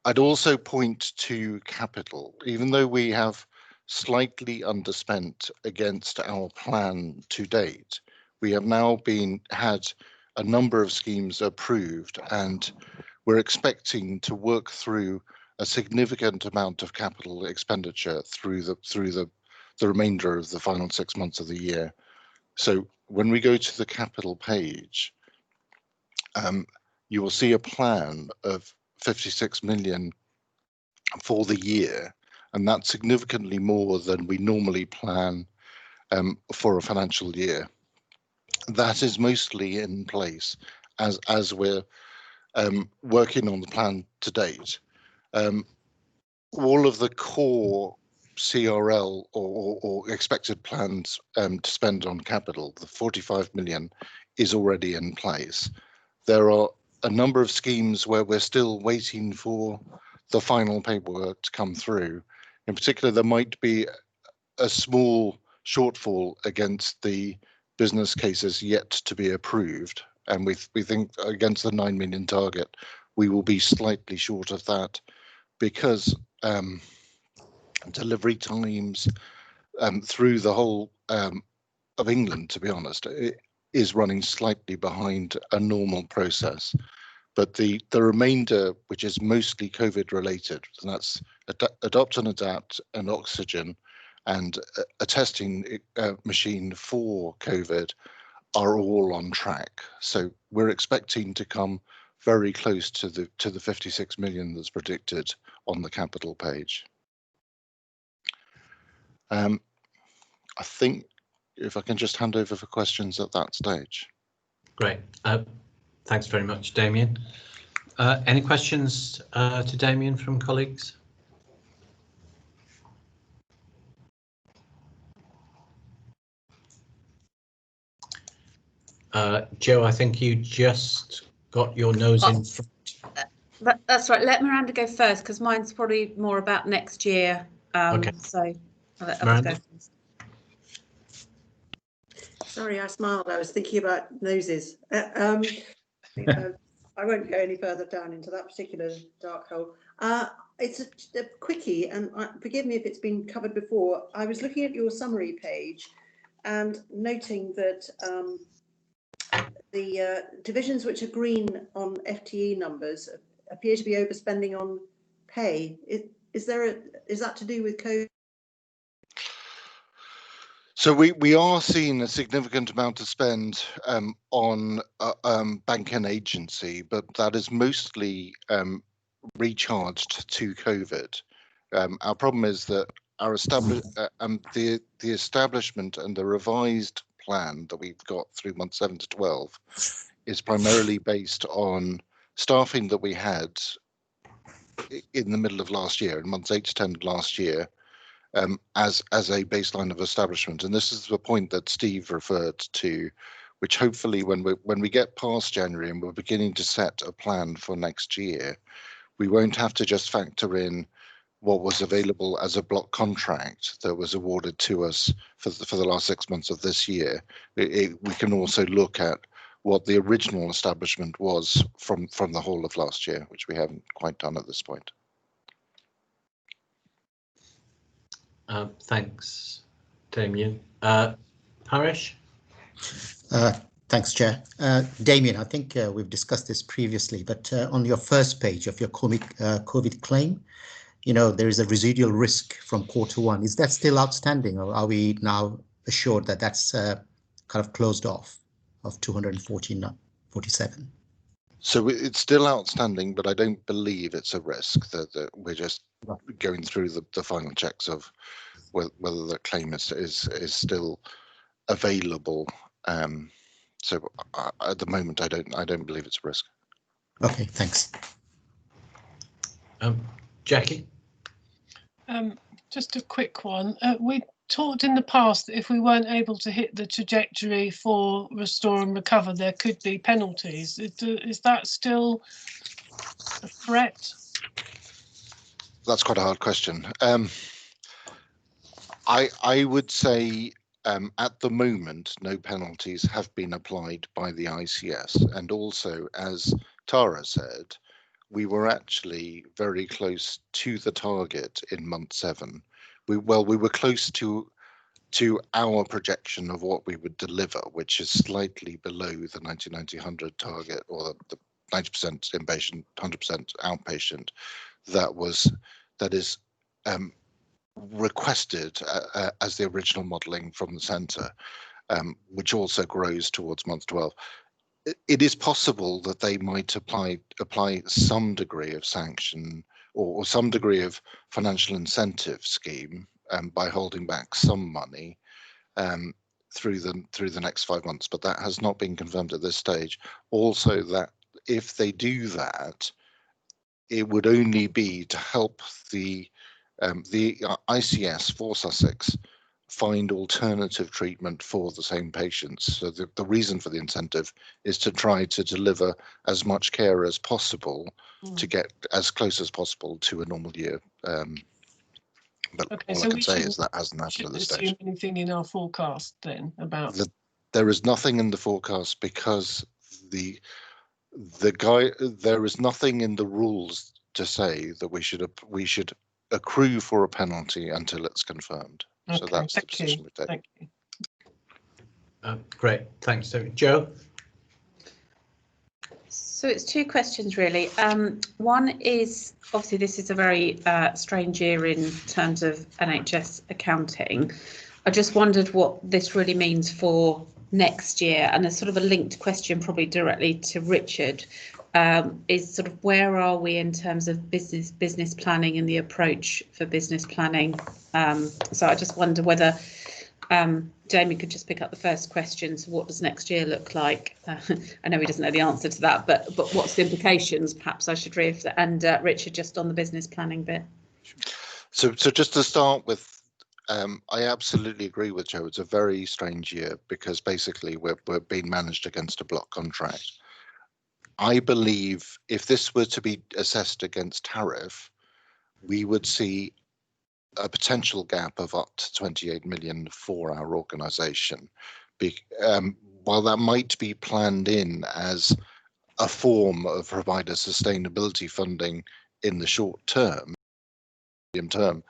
I'd also point to capital. Even though we have slightly underspent against our plan to date, we have now had a number of schemes approved, and we're expecting to work through a significant amount of capital expenditure through the remainder of the final 6 months of the year. So when we go to the capital page, you will see a plan of 56 million for the year, and that's significantly more than we normally plan for a financial year. That is mostly in place as we're working on the plan to date. All of the core CRL or expected plans to spend on capital, the 45 million, is already in place. There are a number of schemes where we're still waiting for the final paperwork to come through, In particular, there might be a small shortfall against the business cases yet to be approved, and we think against the 9 million target, we will be slightly short of that because delivery times through the whole of England, to be honest, it is running slightly behind a normal process. But the remainder, which is mostly COVID related, and that's adopt and adapt and oxygen and a testing machine for COVID, are all on track. So we're expecting to come very close to the 56 million that's predicted on the capital page. I think if I can just hand over for questions at that stage. Great. Thanks very much, Damien. Any questions to Damien from colleagues? Joe, I think you just got your nose in front. That's right. Let Miranda go first because mine's probably more about next year. Okay. So I'll let others Miranda? go first. Sorry, I smiled. I was thinking about noses. I won't go any further down into that particular dark hole. It's a quickie, and forgive me if it's been covered before. I was looking at your summary page and noting that the divisions which are green on FTE numbers appear to be overspending on pay. Is that to do with COVID? So we are seeing a significant amount of spend on bank and agency, but that is mostly recharged to COVID. Our problem is that our the establishment and the revised plan that we've got through months 7 to 12 is primarily based on staffing that we had in the middle of last year, in months 8 to 10 of last year, as a baseline of establishment. And this is the point that Steve referred to, which hopefully when we get past January and we're beginning to set a plan for next year, we won't have to just factor in what was available as a block contract that was awarded to us for the last 6 months of this year. We can also look at what the original establishment was from the whole of last year, which we haven't quite done at this point. Thanks, Damien. Harish? Thanks, Chair. Damien, I think we've discussed this previously, but on your first page of your COVID claim, there is a residual risk from Q1. Is that still outstanding, or are we now assured that that's kind of closed off of 247? So it's still outstanding, but I don't believe it's a risk. That we're just going through the final checks of whether the claim is still available. So at the moment, I don't believe it's a risk. Okay, thanks. Jackie? Just a quick one. We talked in the past that if we weren't able to hit the trajectory for restore and recover, there could be penalties. Is that still a threat? That's quite a hard question. I would say at the moment, no penalties have been applied by the ICS. And also, as Tara said, we were actually very close to the target in month 7. We were close to our projection of what we would deliver, which is slightly below the 90-100 target, or the 90% inpatient, 100% outpatient. That is requested as the original modelling from the centre, which also grows towards month 12. It is possible that they might apply some degree of sanction or some degree of financial incentive scheme by holding back some money through the next 5 months, but that has not been confirmed at this stage. Also, that if they do that, it would only be to help the ICS for Sussex find alternative treatment for the same patients. So the reason for the incentive is to try to deliver as much care as possible to get as close as possible to a normal year But okay, all so I can say is that hasn't happened at shouldn't this assume stage. anything in our forecast then about There is nothing in the forecast because there is nothing in the rules to say that we should accrue for a penalty until it's confirmed. okay, So that's the thank position you. we've taken. Thank you. Great, thanks, David. Joe? So it's two questions really. One is, obviously this is a very strange year in terms of NHS accounting. I just wondered what this really means for next year, and a sort of a linked question probably directly to Richard, is sort of where are we in terms of business planning and the approach for business planning. So I just wonder whether Jamie could just pick up the first question. So what does next year look like? I know he doesn't know the answer to that, but what's the implications? Perhaps I should read, and Richard, just on the business planning bit. So just to start with, I absolutely agree with Joe. It's a very strange year because basically we're being managed against a block contract. I believe if this were to be assessed against tariff, we would see a potential gap of up to 28 million for our organisation. While that might be planned in as a form of provider sustainability funding in the short term, medium term,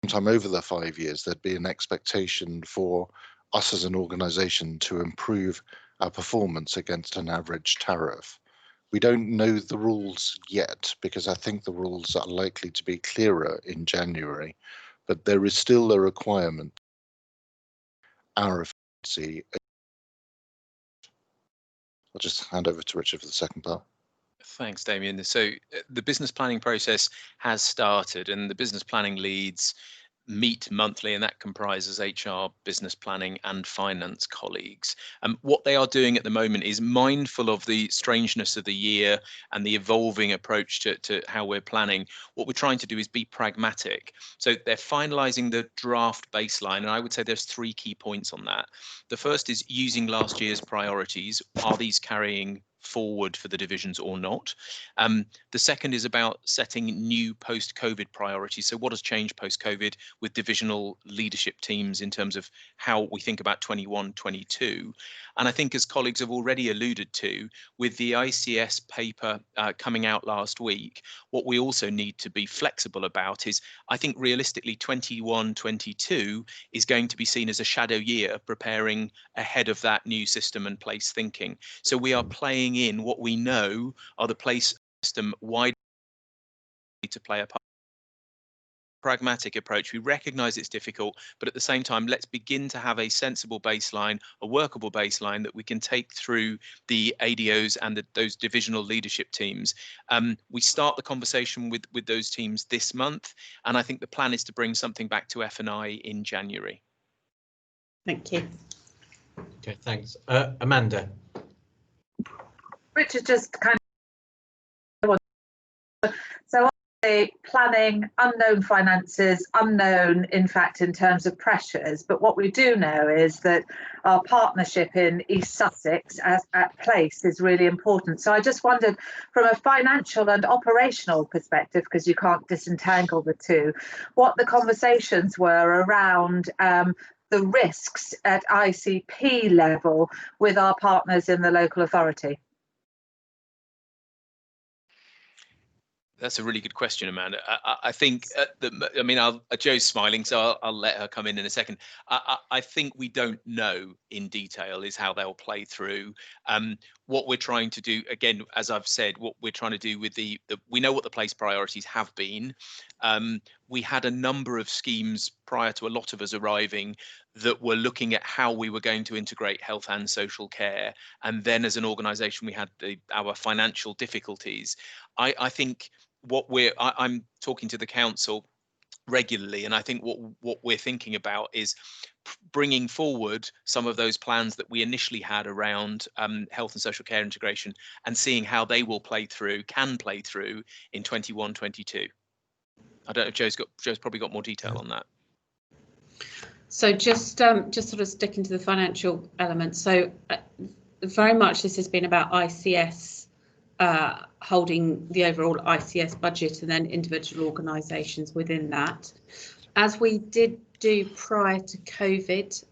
sometime over the 5 years, there'd be an expectation for us as an organisation to improve our performance against an average tariff. We don't know the rules yet because I think the rules are likely to be clearer in January, but there is still a requirement. Our efficiency. I'll just hand over to Richard for the second part. Thanks, Damien. So the business planning process has started, and the business planning leads meet monthly, and that comprises HR, business planning and finance colleagues. What they are doing at the moment is mindful of the strangeness of the year and the evolving approach to how we're planning. What we're trying to do is be pragmatic. So they're finalising the draft baseline, and I would say there's 3 key points on that. The first is using last year's priorities. Are these carrying forward for the divisions or not? The second is about setting new post-COVID priorities. So what has changed post-COVID with divisional leadership teams in terms of how we think about 21-22? And I think, as colleagues have already alluded to, with the ICS paper coming out last week, what we also need to be flexible about is, I think realistically 21-22 is going to be seen as a shadow year, preparing ahead of that new system and place thinking. So we are playing in what we know are the place system wide to play a part. Pragmatic approach. We recognize it's difficult, but at the same time, let's begin to have a sensible baseline, a workable baseline that we can take through the ADOs and those divisional leadership teams. We start the conversation with those teams this month, and I think the plan is to bring something back to F&I in January. Thank you. Okay, thanks. Amanda. Richard, just kind of, so obviously planning, unknown finances, unknown in fact in terms of pressures, but what we do know is that our partnership in East Sussex at Place is really important. So I just wondered, from a financial and operational perspective, because you can't disentangle the two, what the conversations were around the risks at ICP level with our partners in the local authority. That's a really good question, Amanda. I think, I mean, Joe's smiling, so I'll let her come in a second. I think we don't know in detail is how they'll play through. What we're trying to do, again, as I've said, what we're trying to do with we know what the place priorities have been. We had a number of schemes prior to a lot of us arriving that were looking at how we were going to integrate health and social care. And then as an organisation, we had our financial difficulties. I think I'm talking to the council regularly, and I think what we're thinking about is bringing forward some of those plans that we initially had around health and social care integration and seeing how they will can play through in 21-22. I don't know if Joe's probably got more detail on that. So just sort of sticking to the financial element. So very much this has been about ICS holding the overall ICS budget and then individual organisations within that. as we did do prior to COVID,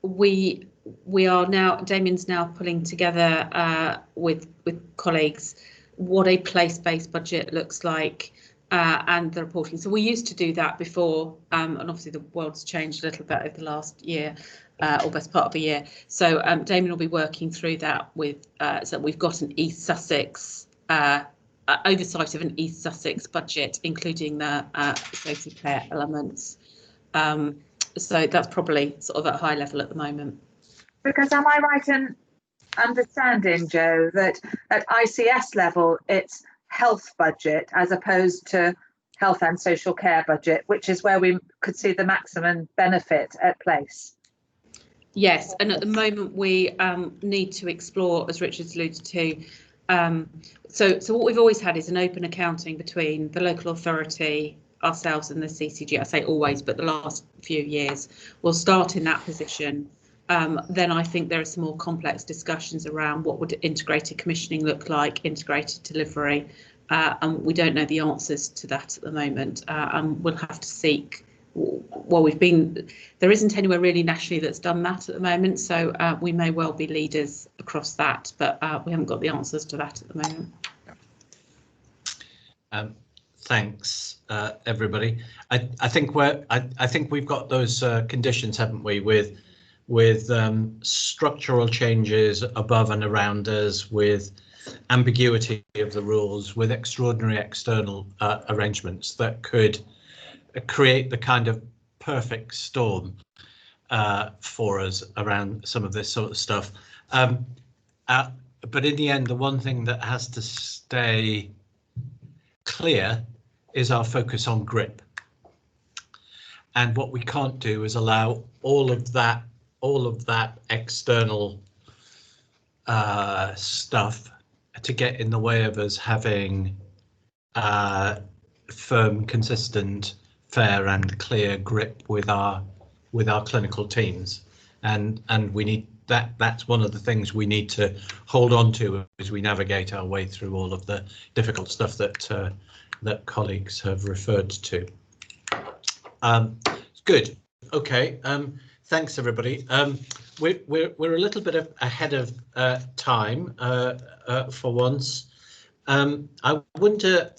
we are now, Damien's now pulling together with colleagues what a place-based budget looks like and the reporting. So we used to do that before, and obviously the world's changed a little bit over the last year, or best part of a year. So Damien will be working through that with, so we've got an East Sussex, oversight of an East Sussex budget, including the social care elements. So that's probably sort of at high level at the moment. Because am I right in understanding, Joe, that at ICS level it's health budget as opposed to health and social care budget, which is where we could see the maximum benefit at place? Yes, and at the moment we need to explore, as Richard's alluded to, so what we've always had is an open accounting between the local authority, ourselves and the CCG. I say always, but the last few years we'll start in that position. Then I think there are some more complex discussions around what would integrated commissioning look like, integrated delivery, and we don't know the answers to that at the moment, and we'll have to seek. Well, there isn't anywhere really nationally that's done that at the moment, so we may well be leaders across that, but we haven't got the answers to that at the moment. Thanks, everybody. I think we've got those conditions, haven't we, with structural changes above and around us, with ambiguity of the rules, with extraordinary external arrangements that could create the kind of perfect storm for us around some of this sort of stuff. But in the end, the one thing that has to stay clear is our focus on grip. And what we can't do is allow all of that external stuff to get in the way of us having firm, consistent, fair and clear grip with our clinical teams, and we need that's one of the things we need to hold on to as we navigate our way through all of the difficult stuff that colleagues have referred to. Good. Okay. Thanks, everybody. We're a little bit ahead of time for once. I wonder,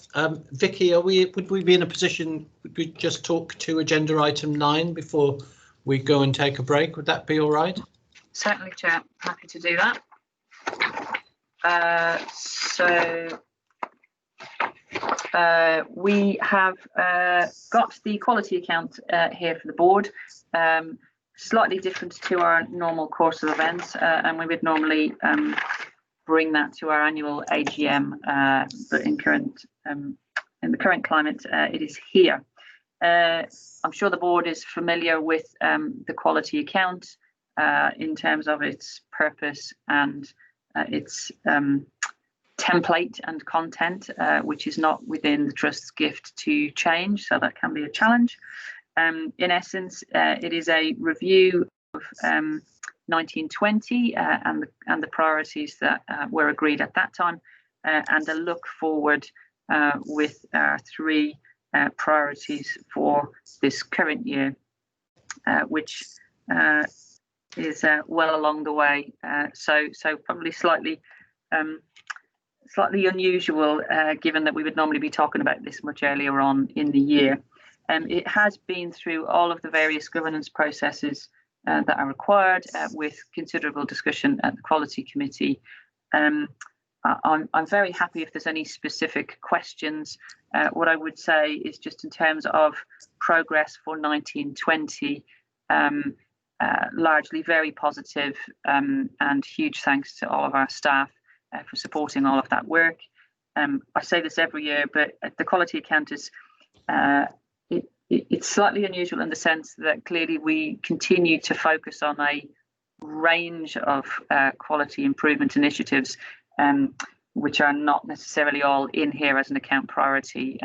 Vicky, would we be in a position? Would we just talk to agenda item 9 before we go and take a break? Would that be all right? Certainly, Chair. Happy to do that. We have got the quality account here for the board. Slightly different to our normal course of events, and we would normally bring that to our annual AGM, but in the current climate, it is here. I'm sure the board is familiar with the quality account in terms of its purpose and its template and content, which is not within the Trust's gift to change, so that can be a challenge. In essence, it is a review of 1920 and the priorities that were agreed at that time, and a look forward with our 3 priorities for this current year, which is well along the way. So probably slightly unusual, given that we would normally be talking about this much earlier on in the year. It has been through all of the various governance processes that are required, with considerable discussion at the Quality Committee. I'm very happy if there's any specific questions. What I would say is, just in terms of progress for 1920, largely very positive, and huge thanks to all of our staff for supporting all of that work. I say this every year, but the quality account is it's slightly unusual in the sense that clearly we continue to focus on a range of quality improvement initiatives, which are not necessarily all in here as an account priority.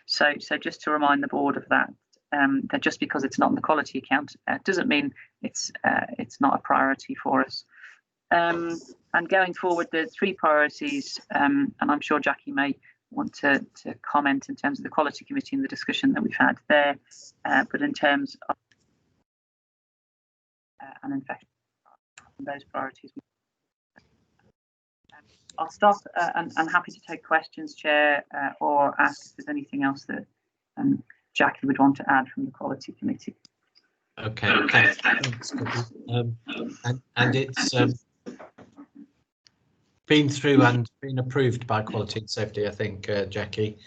So just to remind the board of that, that just because it's not in the quality account doesn't mean it's not a priority for us. And going forward, the 3 priorities, and I'm sure Jackie may want to comment in terms of the Quality Committee and the discussion that we've had there. But in terms of and in fact, those priorities, I'll stop and I'm happy to take questions, Chair, or ask if there's anything else that Jackie would want to add from the Quality Committee. Okay, thanks. And it's been through and been approved by Quality and Safety, I think, Jackie.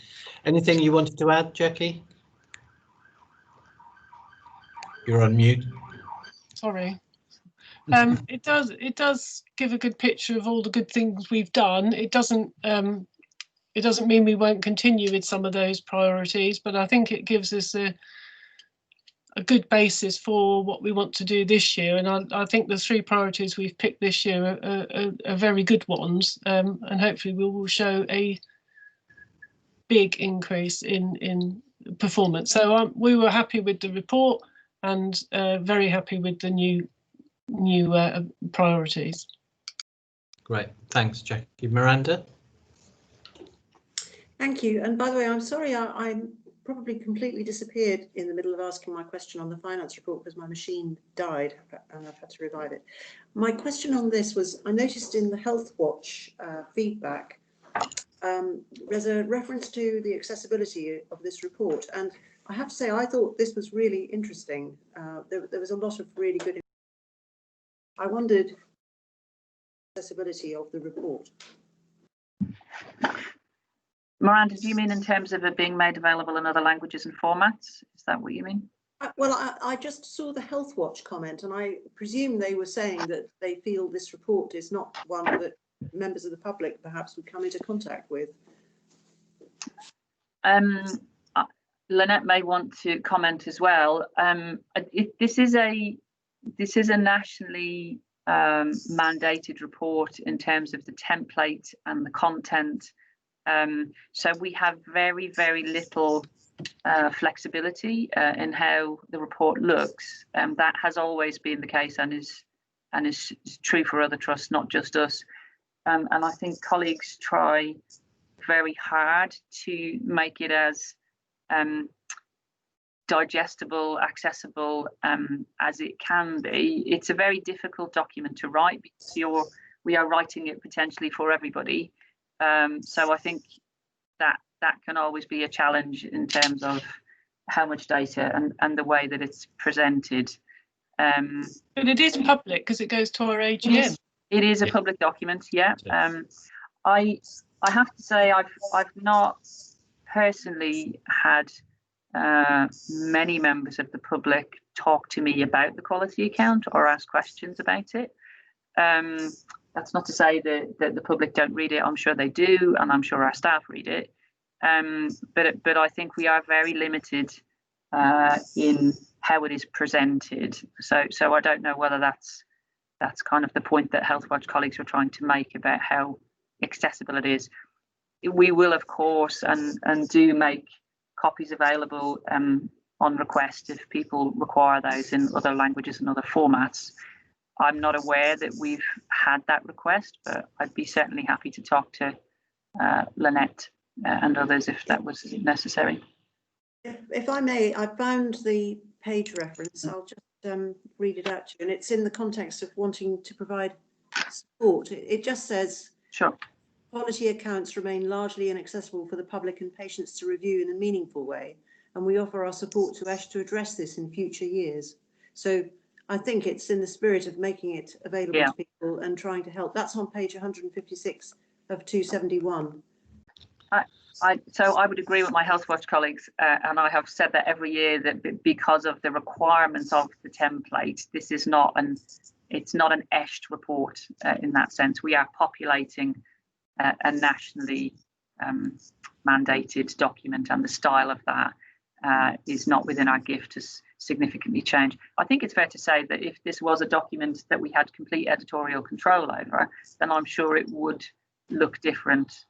Anything you wanted to add, Jackie? You're on mute. Sorry. It does give a good picture of all the good things we've done. It doesn't mean we won't continue with some of those priorities, but I think it gives us a good basis for what we want to do this year. And I think the 3 priorities we've picked this year are very good ones, and hopefully we will show a big increase in performance. So we were happy with the report and very happy with the new priorities. Great, thanks, Jackie. Miranda? Thank you. And by the way, I'm sorry, I probably completely disappeared in the middle of asking my question on the finance report because my machine died and I've had to revive it. My question on this was, I noticed in the Health Watch feedback, there's a reference to the accessibility of this report. And I have to say, I thought this was really interesting. There was a lot of really good. I wondered accessibility of the report. Miranda, do you mean in terms of it being made available in other languages and formats? Is that what you mean? Well, I just saw the Health Watch comment, and I presume they were saying that they feel this report is not one that members of the public perhaps would come into contact with. Lynette may want to comment as well. This is a nationally mandated report in terms of the template and the content. So we have very, very little flexibility in how the report looks. That has always been the case and is true for other trusts, not just us. And I think colleagues try very hard to make it as digestible, accessible as it can be. It's a very difficult document to write because we are writing it potentially for everybody. So I think that can always be a challenge in terms of how much data and the way that it's presented. But it is public because it goes to our AGM. It is a public document, yeah. I have to say I've not personally had many members of the public talk to me about the quality account or ask questions about it. That's not to say that the public don't read it. I'm sure they do, and I'm sure our staff read it. But I think we are very limited in how it is presented. So I don't know whether that's kind of the point that Health Watch colleagues are trying to make about how accessible it is. We will, of course, and do make copies available on request if people require those in other languages and other formats. I'm not aware that we've had that request, but I'd be certainly happy to talk to Lynette and others if that was necessary. If I may, I found the page reference. I'll just read it out to you, and it's in the context of wanting to provide support. It just says, sure. Quality accounts remain largely inaccessible for the public and patients to review in a meaningful way, and we offer our support to ESHT to address this in future years. So I think it's in the spirit of making it available to people and trying to help. That's on page 156 of 271. So I would agree with my Health Watch colleagues, and I have said that every year that because of the requirements of the template, this is not it's not an ESHT report in that sense. We are populating a nationally mandated document, and the style of that is not within our gift to significantly change. I think it's fair to say that if this was a document that we had complete editorial control over, then I'm sure it would look different.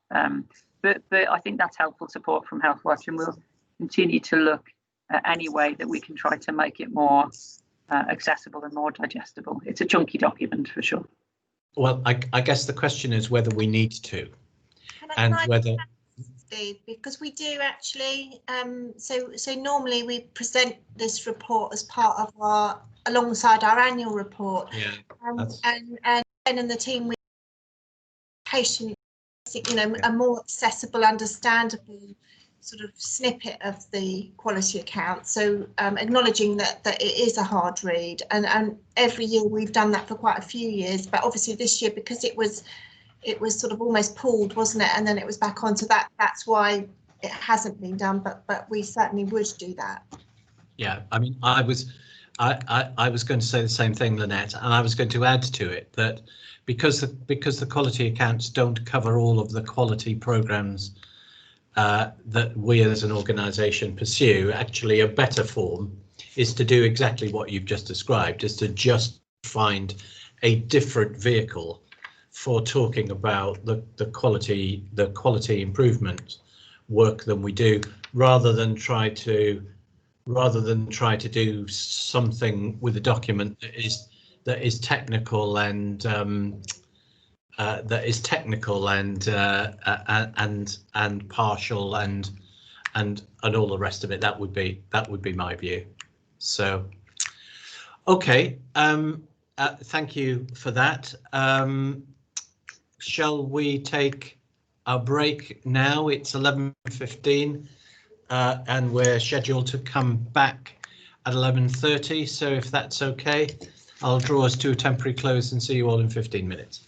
But I think that's helpful support from Health Watch, and we'll continue to look at any way that we can try to make it more accessible and more digestible. It's a chunky document for sure. Well, I guess the question is whether we need to, and whether because we do actually. So normally we present this report as part of alongside our annual report. Yeah. And Ben and the team with patient, a more accessible, understandable sort of snippet of the quality account. So acknowledging that it is a hard read, and every year we've done that for quite a few years, but obviously this year, because it was sort of almost pulled, wasn't it, and then it was back on, so that's why it hasn't been done, but we certainly would do that. Yeah, I mean, I was going to say the same thing, Lynette, and I was going to add to it that because the quality accounts don't cover all of the quality programs that we as an organisation pursue, actually a better form is to do exactly what you've just described, is to just find a different vehicle for talking about the quality improvement work than we do, rather than try to do something with a document that is technical and and partial and all the rest of it. That would be my view. So, okay, thank you for that. Shall we take a break now? It's 11:15 and we're scheduled to come back at 11:30. So if that's okay, I'll draw us to a temporary close and see you all in 15 minutes.